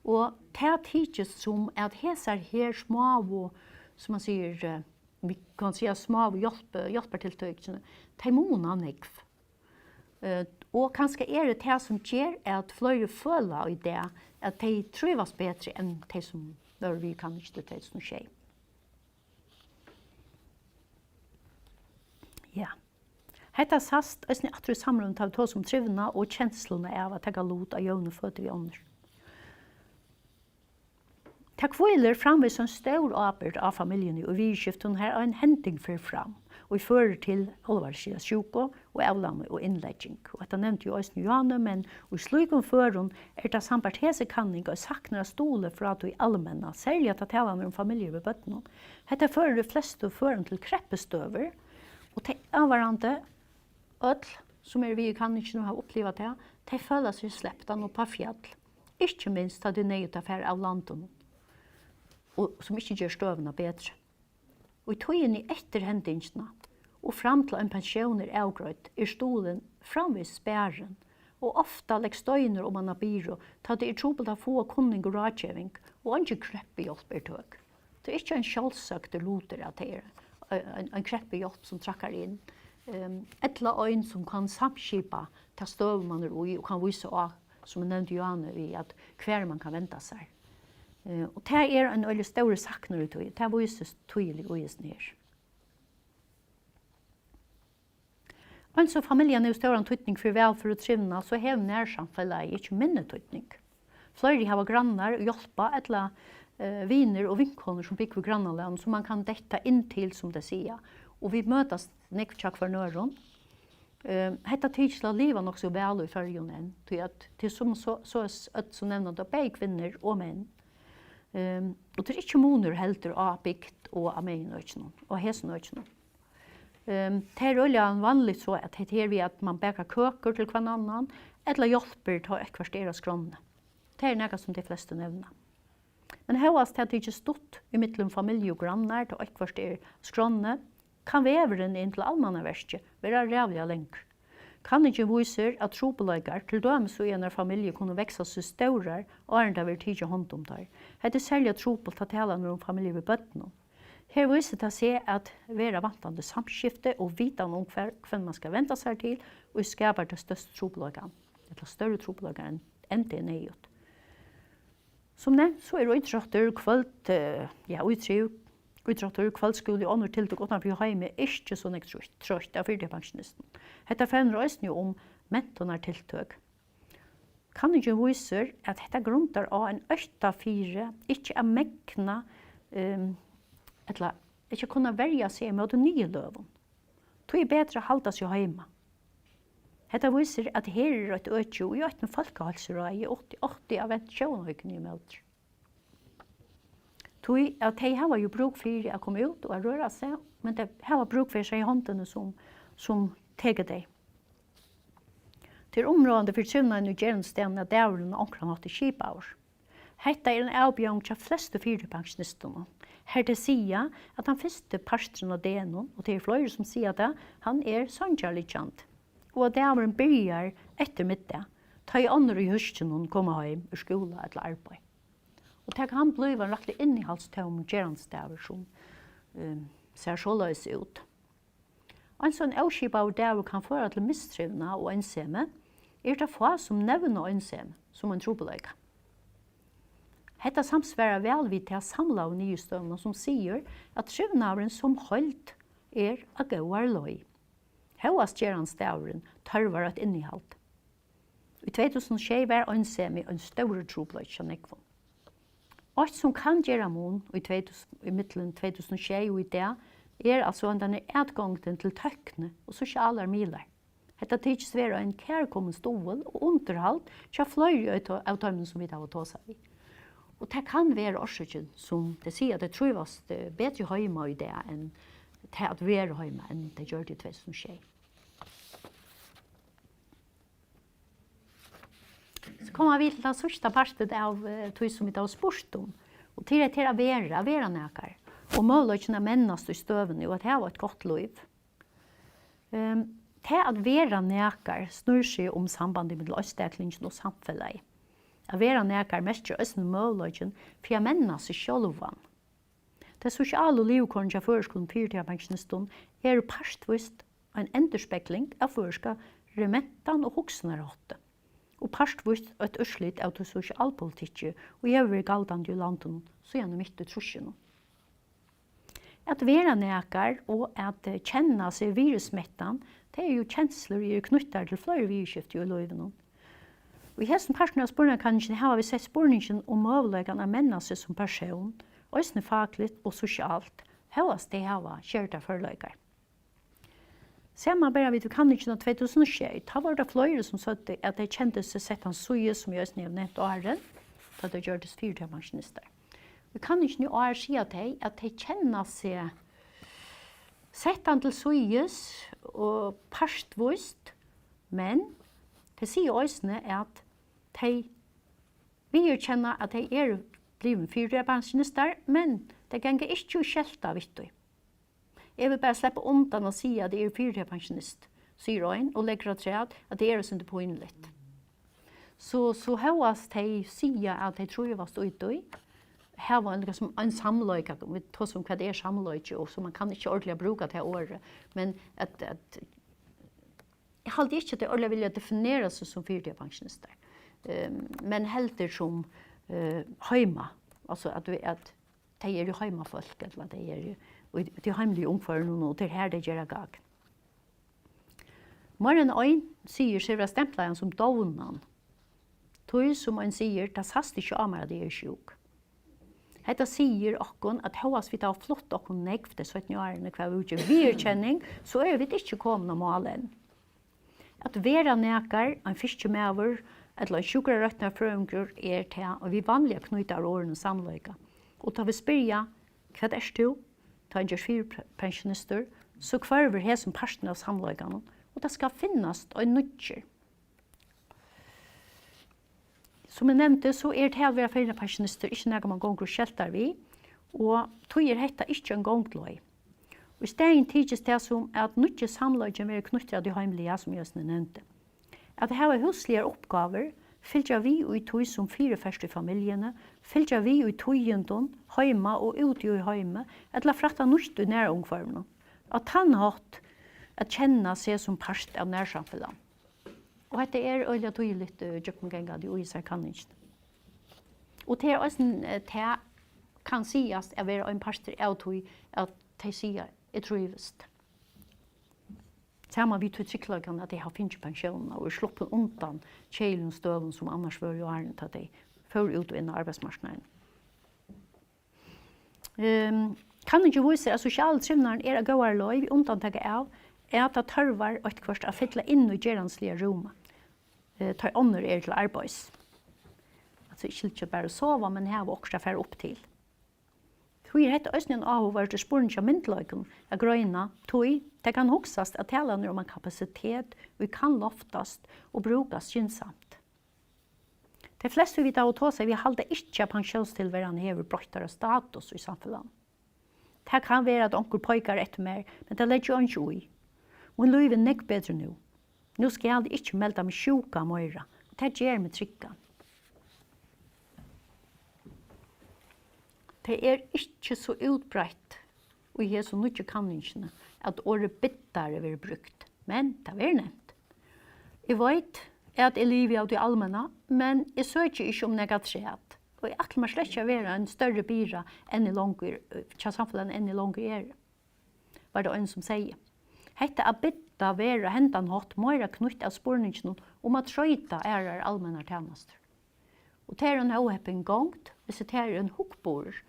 B: Og det tidsjes som at hesar her små, som man sier, vi kan si små hjelpertiltak, de måneder nekv. Og kanskje det som gjør at flere føler i det, at de trives bedre enn de som vi kan ikke til som skjer. Ja. Hetta sast er at du samler av to som trivna og kjenslene av at jeg har lot av jøvne føtter vi andre. Takk hviler framvis en stor arbeid av familien og vidskiften her en hending for fram, og fører til alvarlige sjuko og avlamme og innlegging. Og dette nevnte jo også Johanne, men i slukken føren det samt hesekanning og sakner av stole fra at du i allmänna, særlig at det taler om familier ved bøttene. Dette fører de fleste føren til kreppestøver, og til avvarende ødel, som vi kan ikke ha opplevet det, de føler seg slept av noe på fjall. Ikke minst av de nøyde affære av landet, og som ikke gjør støvene bedre. Og i tøyen i etterhendingsene, og fram til en pensjon avgrøtt, stolen framvis spæren, og ofte legger støyner om man har byrå, ta det trobelt å få kunning og rådgjøving, og ikke kreppehjelp tøk. Det ikke en selvsøkte loter at det en kreppehjelp som trakker inn, et eller annet som kan samskipa til støvmannen og kan vise av, som jeg nevnte Johanne, at hver man kan vente seg. Og det en veldig store sakner ut i, det vises tydelig og gis ned. Men så familien er stor antydning for velferd og trivna, så har nærsamfunnet ikke mindre tydning. Flere har grannar og hjelpa, eller viner og vinkoner som bygger ved grannarland, som man kan dette inn til, som det sier. Og vi møtes nekvtjakk for nøren. Hetta tidsla livet nok så vel i førjonen, til som så nevner det begge kvinner og menn. Og det ikke moner helter av bygd og av meginøkene, og hesenøkene. Det veldig vanlig så at det vi at man beker køker til hver annan, eller hjelper til å ekvarstera skrånene. Det noe som de fleste nevner. Men høyest har det ikke stått i midten familie og grannar til å ekvarstera skrånene, kan veveren inn til allmannaverket være rævlig lenger. Kan ikke viser at trobeleger til dømes og en familie kunne vekse seg større og det vil tidlig hånd om der. Det særlig trobel til talene om familie ved bøttene. Her viser det seg at være vantende samskifte og vite om hvem man skal vente seg til og skaper det største trobelegene. Det større trobelegene enn det nøyet. Som nevnt så det utrettere kveld, utrettere kveldskole og andre tiltak utenfor hjemme ikke så nekt trøst av fyrtøypensjonisten. Dette fremmer også om mentoner tiltak. Kan ikke vise at dette grunner av en 8-4 ikke er megna eller ikke kunne velge seg med den nye løven. Det bedre å holde seg hjemme. Dette viser at her et øke og i 18 folkehalsrøy i 80 av et sjønøyken i møter. At de har jo bruk for å komme ut og røre seg, men de har bruk for seg i håndene som teger dem. Til områdene for trivnene i Gjernstemene dævlen og omkring 80 skipavr. Hetta en avbjørn til fleste fyrtepensjonistene. Her det sier at han første parstren av denon, og det flere som sier det, han sannsjarligkjent. Og at det en begynner etter middag, ta i andre i huskene komme hjem ur skola eller arbeid. Og det kan bli en rettelig innehaldstom geranstaver som ser så løs ut. En sånn avskipet av det kan føre til mistrivna og ensomme, det få som nevner ensomme som en trobeleika. Hetta samsvarar vel vid til samla av nyestøvna som sier at trivnavren som holdt a gåar løy. Høyast geranstavren tarvar et innehalt. I 2006 var ensomme en større trobeleik enn ekvom. Alt som kan gjøre mån i middelen 2006 og i det, altså at den utgången til tøkkene og sosiale miler. Dette tykkes være en kærkommen stål og underhold til flere av tømmene som vi har tått seg i. Og det kan være årsaken som det sier at det trives bedre hjemme i det enn til at være hjemme enn det gjør det i 2006. Så kommer vi til den sørste parten av tog som vi har spurt om. Og til å være nækker. Og måløkene mennesker i støvene, og at det var et godt liv. Til å være nækker snur seg om sambandet med løsdeklingen og samfunnet. Å være nækker mestrer også måløkene for å menneske selv. Det sosiale livkåren til førskolen 4-pensjonisten partvist en enderspekling av førskere og hokseneråtte. Og partvist et utslitt av sosialpolitikk og gjør galdende i landet, så gjennom midt i trusjene. At være nækker og at kjenne seg virusmettan, det jo kjensler i knyttet til flere virusskifter i løyvene. Og i hesten parten av spørsmålet kan ikke ha vi sett spørsmålen om overleggene av mennesker som person, også faglig og sosialt, høyest det har kjørte forløyker. Ser man bare vidt, vi kan ikke nå 2006, da var det flere som sa at de kjente seg sett han søye som jeg har nevnt åren, da det gjør det 4-pensjonister. Vi kan ikke nå år si at de kjenner seg sett han til søyes og parstvist, men det sier også at vi kjenner at de blivet 4-pensjonister, men det ganger ikke skjelta vidt. Jeg vil bare slippe undan og si at jeg 4-pensjonist, sier han, og legger til at det ikke påinnelig. Så høyest de sier at de tror jeg var stått i. Her var en samløyke, vi tar som hva det samløyke, og så man kan ikke ordentlig bruke det året. Men jeg hadde ikke at jeg ordentlig ville definere seg som 4-pensjonister. Men helter som høyma, altså at de høymafolk, eller at de de heimlige omførene og til her det gjør jeg gag. Morgen øyn sier seg fra stempleren som dovnan. Tog som han sier, det sast ikke av meg at jeg sjuk. Hetta sier okkon at høyast vi tar flott okkon negv til 17 årene hver vi ikke virkjenning, så vi ikke kommet av målen. At være nekar, en fiskemæver, eller en sjukere røttene frøyngur til, og vi vanlige knyter årene samløyga. Og da vi spyrja, hva er du? Ta en 4-pensjonister, så kvarver her som parten av samløygene, og det skal finnes en nødger. Som jeg nevnte, så det her å være 4-pensjonister ikke noe man gonger og skjelter vi, og tog dette ikke en gongløy. Og i stedet tidses det som at nødger samløygen vil knytte av de heimelige, som jeg nevnte. At det her er huslige oppgaver, fylgja vi og i tog som 4 første familiene, fylgja vi og i togjendon, heima og ute i heime, etla fratta norsk i nære ungformen. At han hatt at kjenne seg som part av nærsamfunnet. Og dette øyelig tydelig jøkkengenga de uiser kan ikke. Og det også det kan sies at være en part av tog at de sier trivest. Samma vi tog trygglagen at de har finnet pensjoner og sluppet undan kjelen støven som annars var jo æren til at de får ut og inn av arbeidsmarknaden. Kan ikke vise at sosiale trivnaren a gåar lov vi undantaget av at det tørvar et kvart å fylle inn i geranslige rom. Tar ånder til arbeids. Altså ikke bare sova, men her var også færre opp til. Tui hette østnen av var til sporen til myndløyken av grøyna. Tui, det kan hoksast at talene om en kapasitet vi kan loftast og brukast gynnsamt. De fleste vi tar og tar seg, vi halder ikke at pensjonstilværende hever brøttere status i samfunnet. Det kan være at onkel pojkar etter mer, men det legger jo ikke i. Min liv er nekk bedre nå. Nå skal jeg ikke melde meg sjuka mer, og det gjør meg trygga. Det er ikke så utbrett, og jeg er så nødje kanningene, at året bittare vil brukt, men det vil nevnt. Jeg vet at jeg lever av det allmänna, men jeg søker ikke om negatræt. Og jeg atler meg slett ikke være en større byrra enn i langer, tja samfunnet enn i langer er. Var det en som sier. Hette er bitta være hendan hatt møyra knutt av spurningen om at trøyta er allmänna tjenester. Og det er en avheppen gongt, hvis det er en hukkbord,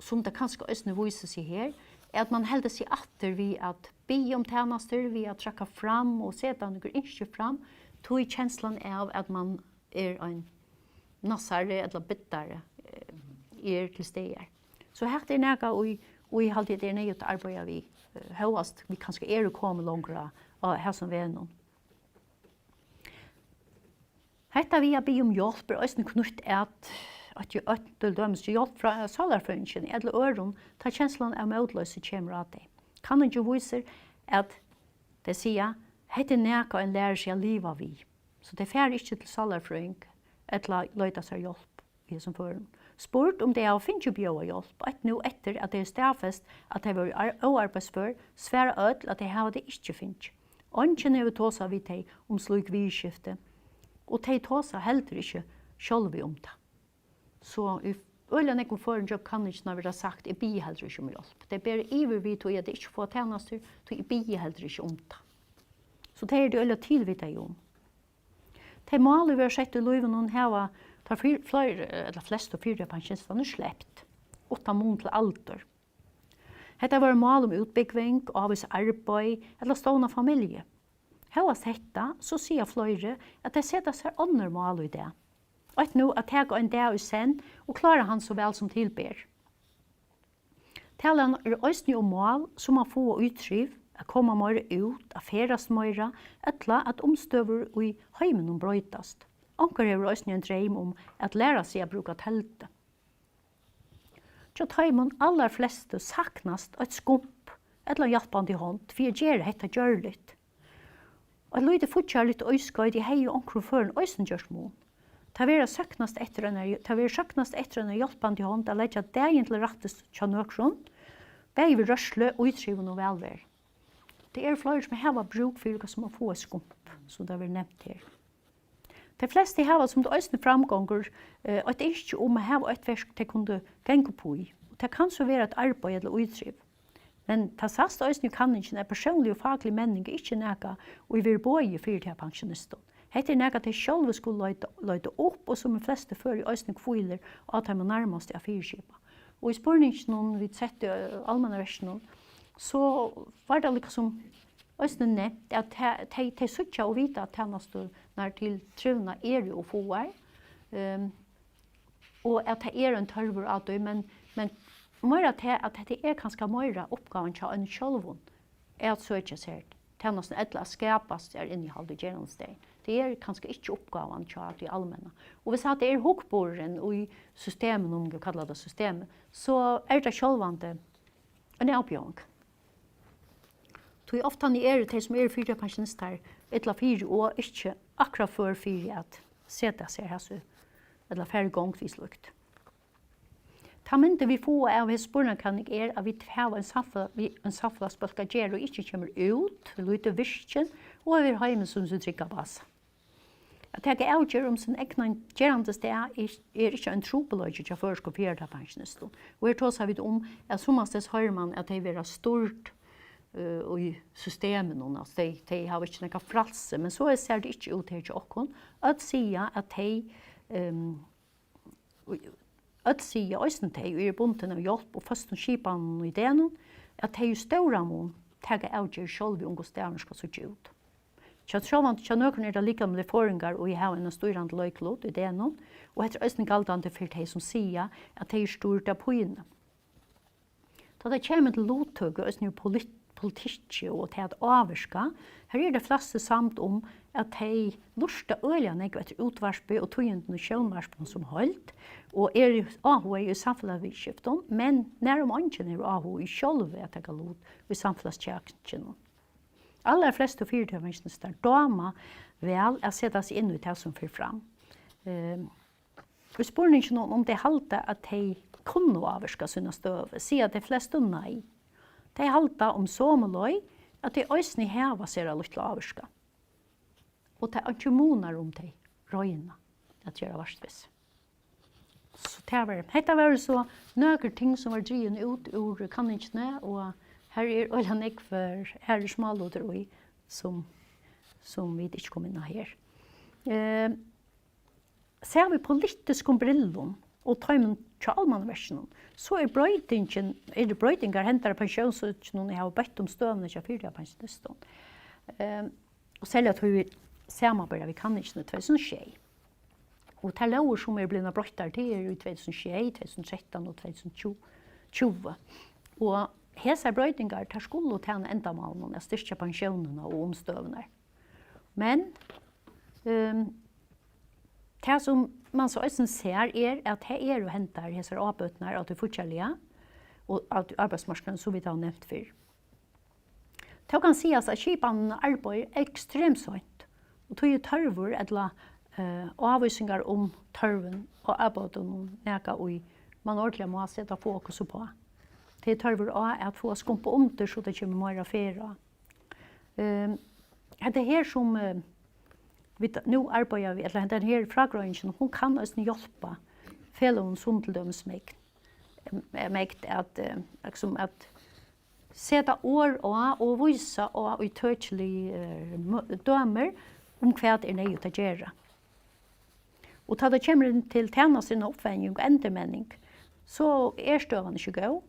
B: som det kanskje også viser seg her, er at man helder seg atter ved at be om tjenester, ved at trakka fram og seta noe ikke fram, tog i kjenslan av at man er en nassare eller bittare er til steder. Så her er nega, og jeg alltid er nøye til å arbeide vi høyast, vi kanskje er å komme langere av her som vi er nå. Hetta vi har be om hjelp, er også knutt at jeg til dømes hjelp fra salarfrøyngen, eller øren, ta kjenslan av møtløse kommer av det. Kan ikke viser at det sier, hette neka en lærer seg å liva vi. Så det fer ikke til salarfrøyng, eller løyta seg hjelp i som føren. Spurt om det er å finne bjøa hjelp, og nå etter at det er stafest at det var arbeidsfør, svære ødel at det har det ikke finnes. Ønsken er vi tåsa vidt deg om slik vidskifte, og de tåsa heller ikke sjølve om det. Så i øyne jeg føren så kan ikke være sagt, jeg bier heller ikke om hjelp. Det er bare iver vi tog at jeg ikke får tjenester, så jeg bier heller ikke om det. Så det er det øyne tilvitt deg om. De måler vi har sett i løyven og heva tar flere, eller flest og fire pensjonistene slept, 8 måneder til alder. Dette var mål om utbygging, avvis arbeid eller stående familie. Hevast dette, så sier flere at det setter seg andre mål i det. Og at nå at jeg går en dag i sen og klarer han så vel som tilber. Talen er også om mål som man får uttriv, at komme mer ut, at ferast mer, eller at omstøver i heimen brøytast. Anker har også en dreim om at lære seg å bruke teltet. Så heimen aller fleste saknast et skump, eller hjelpende hånd, for jeg gjør dette gjørligt. Og jeg løyde fortsatt litt øyskøyd i hei og anker før en øysengjørsmål. Ta vera saknast etter en hjelpende hånd, og legge dagen til rettes tjannøkron, begge vi rørsle, uttriven og velvær. Det er flere som har bruk for hva som har fått skump, som det har vært nevnt her. De fleste har som det øyne framganger, at det ikke om å ha et verk de kunne genge på i. Det kan så være et arbeid eller uttriv. Men det siste øyne kan ikke er personlig og faglig menning ikke nægge, og vi vil bøye for til pensjonister. Hette er nægge at de selv skulle løyde opp, og som de fleste før i øyne kviler, og at de må nærmest av fyrskipet. Og i spørningen vi sette allmenneversen, så var det liksom også nevnt at de søkja og vite at tjenester når til trivna er jo får, og at det er en tørver av det, men mer at det er kanskje mer oppgaven til en sjølven, er at søkja seg tjenester eller skapes der inni halvdig gjennomsteg. Det er kanskje ikke oppgaven til det allmänna. Og hvis det er hukkboren i systemet, om vi kaller det systemet, så er det sjølvande en avbjørning. Så ofte er det som er 4 pensjonister, eller 4 og ikke akkurat for 4 at sette seg her, eller færre gangvis lukt. Ta mynte vi få av hans spørnekanik at vi har en samfunnsbalkager og ikke kommer ut, vi lytter virken, og vi har hjemme som trykker base. At jeg avgjør om sin egen gerende sted er ikke en trobeløyde til først og 4 pensjonister. Og her tås har vi om at sommersteds hører man at det er stort i systemet noen, altså de har ikke noe fralse, men så ser det ikke ut her til åkken, at sier at de at sier også de er bunten av hjelp og først og skipen i det at de er større mån, de avgjør selv om hvordan skal se ut. Så nøkken er det like med forringer, og jeg har en styrende løyklod i det og etter også galtende for de som sier at de er stort av pøyene. Da det kommer til lottøk og også politikk og til at avvirka, her det fleste samt om at de lusta øyla nek etter utvarspe og tøyenden og sjønvarspen som holdt, og ahu i samfunnsskiften, men når mange ahu i sjølve at jeg lot i samfunnskjøkken. Aller fleste fyrtøyvensner dama vel å sette seg inn i det som fyrer fram. Vi spør ikke noen om de halte at de kunne avvirka sine støve, sier de fleste nei. De halte om sommerløy at de øysene heva ser av litt avvirka. Og det ikke monar om de røyene at gjøre varstvis. Så dette var så nøkker ting som var drien ut ur kanningene, og her øyla nek for her smalåter og som vi ikke kom inn her. Ser vi politisk om brillon og tøymen til allmannversen, så det brøytingar hentar pensjonsutjen jeg har bedt om støvende til fyrtida pensjonisten. Og selv at vi samarbeidar vi kanningene 2006. Og det lover som blivna brøytar til i 2006, 2013 og 2020. Og hesa brøytingar tar skulle tjene endamalen, jeg styrkja pensjonene og omstøvene. Men det som man så også ser at det jo hentar hesa avbøtene av det forskjellige og av arbeidsmarknaden som vi har nevnt før. Det kan sies at kjipanen arbeider ekstremt sånt, og tog tørver eller avvisingar om tørven og arbeidene neka og man ordentlig må sette fokus på. Det tørver også at få skumpa under så det kommer mer affærer. Det her som nu arbeider vi, eller den her fragrøringen, hun kan også hjelpe fellowen som til dømes mekt at sette år og vise og utøyelig dømer om hva det nøye til å gjøre. Og da det kommer til tjenestene oppvending og endermenning, så støvene ikke gå.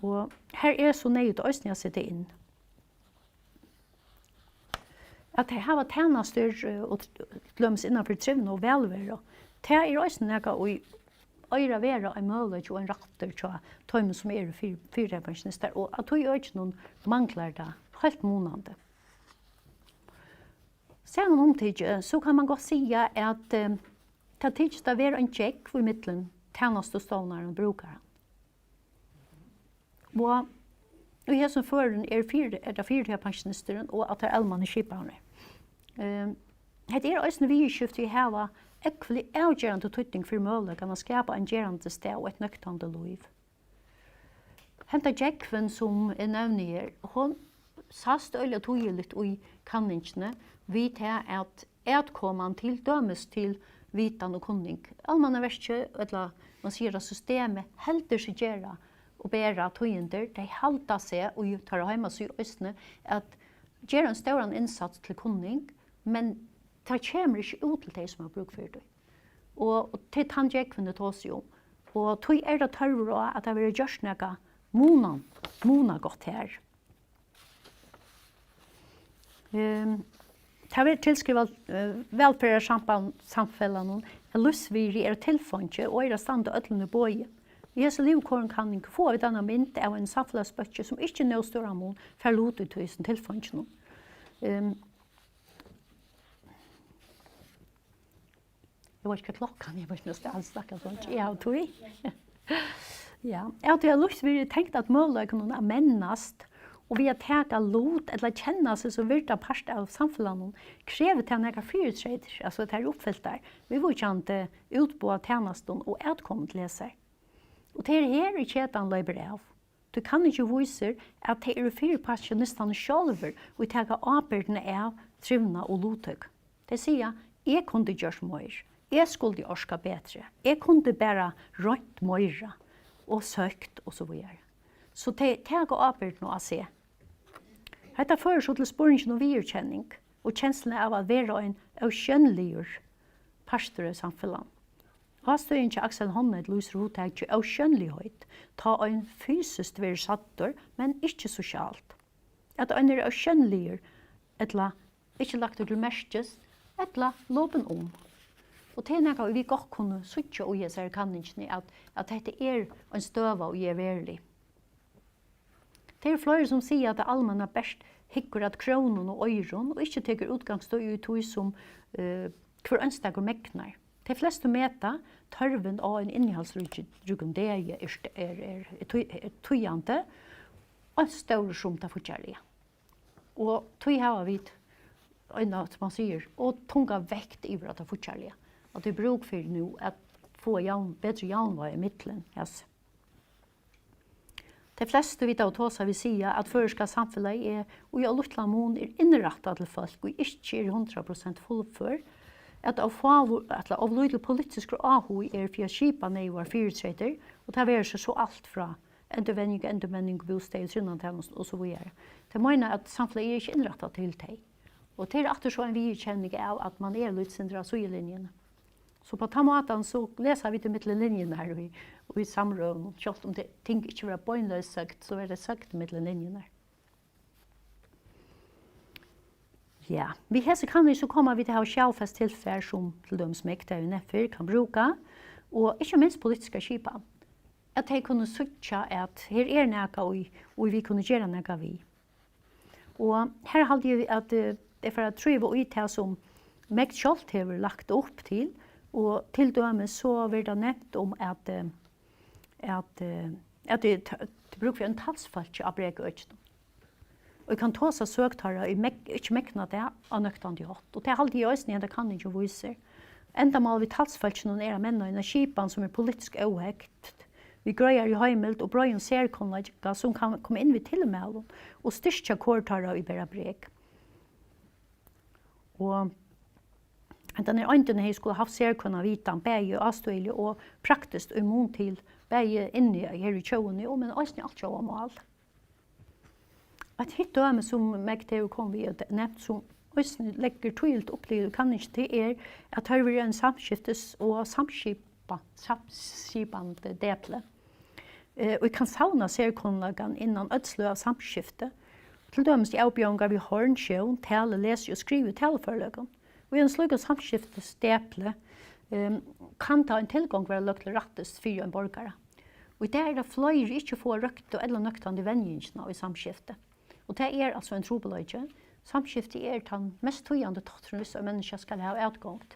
B: Og her så nøye til å sette inn. At jeg har tjenester og glømmes innenfor trivne og velvære, det også noe å øyre være en mulighet og en retter til tøymen som fyrtøypensjonister, og at jeg ikke noen mangler det helt månande. Ser man omtidje, så kan man godt si at det tidsst å være en tjekk for midtelen tjenestestålneren og brukeren. Og i hesson føren det fyrtøypensjonisteren og at det allmanne skipene. Det også vidskiftet vi har ekvelig avgjørende tøytning for mulig kan skapa en gjørende sted og et nøktende liv. Henta Jekven som nevner her, hun sast øyla tøyelig i kanningene vi til at kommer til dømes til vitan og kunning. Allmanne verste, eller man sier at systemet helder seg gjøre og bæra tøyender, de halda seg og tar hjemme seg i østene at gjøre en større innsats til kunning, men det kommer ikke ut til de som har bruk for det. Og til tannjekvene tås jo. Og tog det tørver at det vil gjørs noe måned godt her. Det vil tilskrive velferdssamfellene, lusviri tilfunnet og stand og ødlende bøye. I hese livkåren kan ikke få vi denne mynd av en samfunnsbøtje som ikke nå større mån for lot ut i sin tilfunnet. Jeg vet ikke hva klokken jeg vet ikke alls snakke sånn. Ja, tog. Ja, jeg har lyst til å tenke at mulig kunne mennast og vi har teka lot eller kjenne seg som virta part av samfunnet krever til noen fyrtreider, altså det oppfylt der. Vi vil ikke utbo av tjenesten og utkommet leser. Og det her i kjetan løyber av. Du kan ikke vise at det fire pensjonistene selv og teka arbeidene av trivna og lottøk. Det sier, jeg kunne gjøre mer. Jeg skulle orska bedre. Jeg kunne bare rønt mer og søkt og så videre. Så teka arbeidene å se. Dette fører så til spørningen og virkjenning og kjenslene av å være en avskjønnelig pastor i samfunnet. Avstøyen til Aksel Honnet lyser uttak til avskjønnlighet, ta en fysisk være satter, men ikke sosialt. At en avskjønnelig, etla, ikke lagt til merkes, etla loven om. Og til noe vi godt kunne suttje og gjøre seg kanningene at dette en støve og gjør verlig. Det flere som sier at det allmänna best hikker at kronen og øyron, og ikke teker utgangsstøy i tog som hver ønstaker meknar. De fleste meta tørven av en innholdsrukken deg tøyante, og en større som det fortjellige. Og tøy har vi som man sier, og tunga vekt i det fortjellige. At det bruk for nå at få bedre jaunvei i middelen. Yes. De fleste vet av tåsa vil si at føreska samfunnet og i Luttlamon innrettet til folk, og ikke 100% fullfør, at av lydelig politisk avhøy for å skipa ned var fyrirtreter, og det er så alt fra endurvenning, bostad, synnantjenest og så videre. Det mener at samfunnet ikke innrettet til det. Og det atter så en virkjenning av at man litt sindra søyelinjene. Så på den måten så leser vi til midtlinjene her og i samrøven. Selv om det ting ikke var bøgnløst sagt, så er det sagt midtlinjene her. Ja, vi hese kan så kommer vi til å ha självfest tilfær som til dem som ekte og neffer kan bruke, og ikke minst politiske skipa. At de kunne søtja at her noe og vi kunne gjøre noe vi. Og her hadde jeg at det er for å trøve og til som mekt selv har lagt opp til, og til dømes så blir det nevnt om at det bruker vi en talsfalt av Brek og Øystein. Og jeg kan ta seg søktere, ikke mekna det, av nøktene de hatt. Og det er alltid i Øystein, det kan ikke vise. Enda mal vi talsfalt noen mennene i skipan som er politisk avhekt. Vi grøyer i heimelt og brøyen serkonlager som kan komme inn ved tilmelde og styrke kårtare i Bera Brek. Og den øyntene jeg skulle haft serkona vitan, begge avstøylig og praktisk og imot til begge inni her i tjøvene, men også alt tjøv om alt. Et hitt døme som Megter kom vi nevnt som også legger tydelt opplevd kan ikke til at her vil en samskiftes og samskipande deple. Og vi kan savna serkonlagen innan ødslø av samskifte. Til dømes i avbjørnger vi hornsjøen, tale, lese og skrive taleforløgen. Og i en slik samskiftes deple kan ta en tilgang være løkt til rattest for en borgere. Og det det flere ikke får røkt eller nøktende venngjengene i samskifte. Og det altså en trobeløyge. Samskiftet den mest tøyende totteren hvis mennesker skal ha utgångt.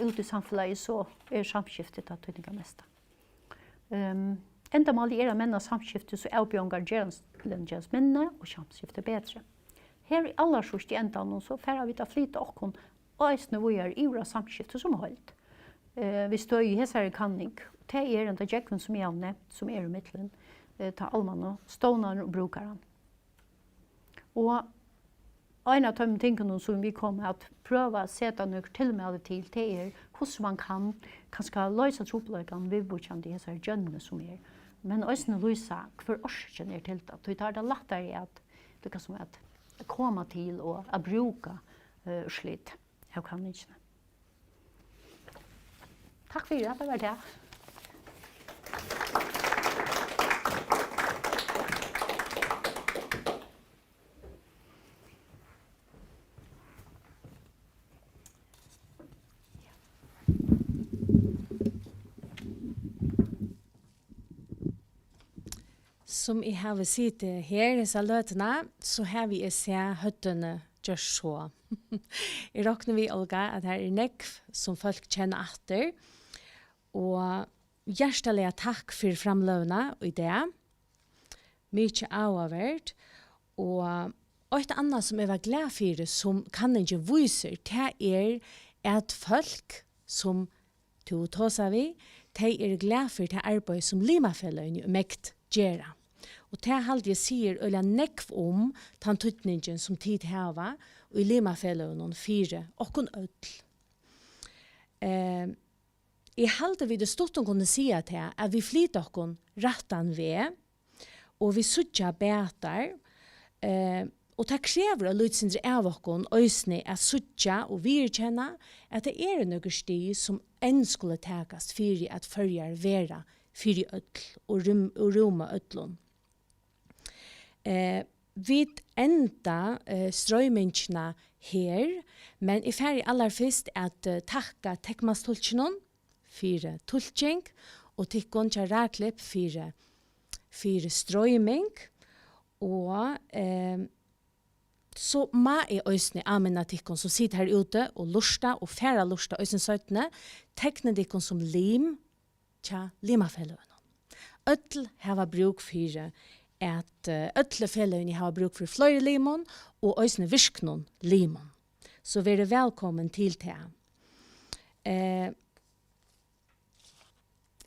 B: Ut i samfunnet så samskiftet det tøyninga mest. Enda mal menna samskiftet så avbjørnger gjerne minne og samskiftet bedre. Her i aller sørste endan så færre vi til å flyte okkon og eisne vi i våra samskiftet som holdt. Vi står i hesare kanning. Det en av djekven som jeg har nevnt, som i midtelen, ta allmann og stånaren og brukaren. Og en av de tingene som vi kommer at prøve å sette noe tilmelde til, det hvordan man kan skal løse trobeløkene ved bortkjent i hesare gjønne som Men også løse hver årsken til det. Vi tar det lettere at det kan som at komme til og å bruke slitt av kanningene. Takk for det var det.
A: Som jeg har sittet her i saløtene, så har vi sett høttene gjør så. Jeg råkner vi, Olga, at her nekv som folk kjenner etter. Og hjertelig takk for framløvene og det. Mye avhørt. Og et annet som jeg var glad for, som kan ikke vise, det at folk som tog seg vi, de glad for det arbeid som limafellene mekt gjør. Og det halde jeg sier øyla nekv om den tøtningen som tid hava og i limafellene 4 og kun ødel. Jeg halde vi det stort å kunne si at vi flyter okkon rattan ved, og vi sutja betar, og det krever å lydsindre av okkon øysne at sutja og virkjenne at det noe sti som enn skulle takast fyrir at følger vera fyrir ødel og roma ødlun. Vi enda strøymingene her, men jeg ferdig aller først at takka tekmastultjenon for tultjeng, og tikkon til Raclip for strøyming, Og så må jeg øsne anmenne tikkene som sitter her ute og lusta og færre lusta øsne søttene, tekne tikkene som lim tja limafelløvene. Øtl har bruk for at øtle felløvene har bruk for flere limon og øsne virknån limon. Så vi velkommen til det.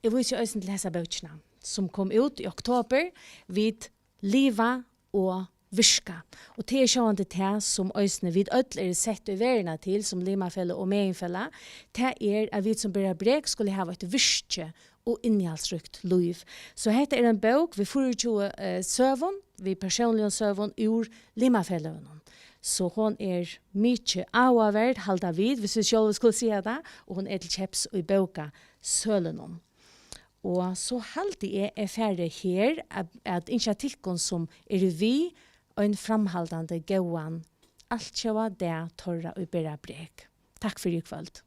A: Jeg viser øsne til disse bøkene som kom ut i oktober vid Liva og virka. Og det sjående det som øsne vid ødler sett i verden til, som limafelle og meginfelle, det at vi som Bera Brek skulle ha et virke og innholdsrykt liv. Så dette en bok, vi 24 søvn, vi personlige søvn ur limafellene. Så hon mykje avaverd, halda vid, hvis vi selv skulle si det, og hon til kjeps og i boka sølenom. Og så halde jeg ferdig her at initiatikken som vi og en framhaldande gåan Altjóða, Teirra og Bera Brek. Takk for i kveld.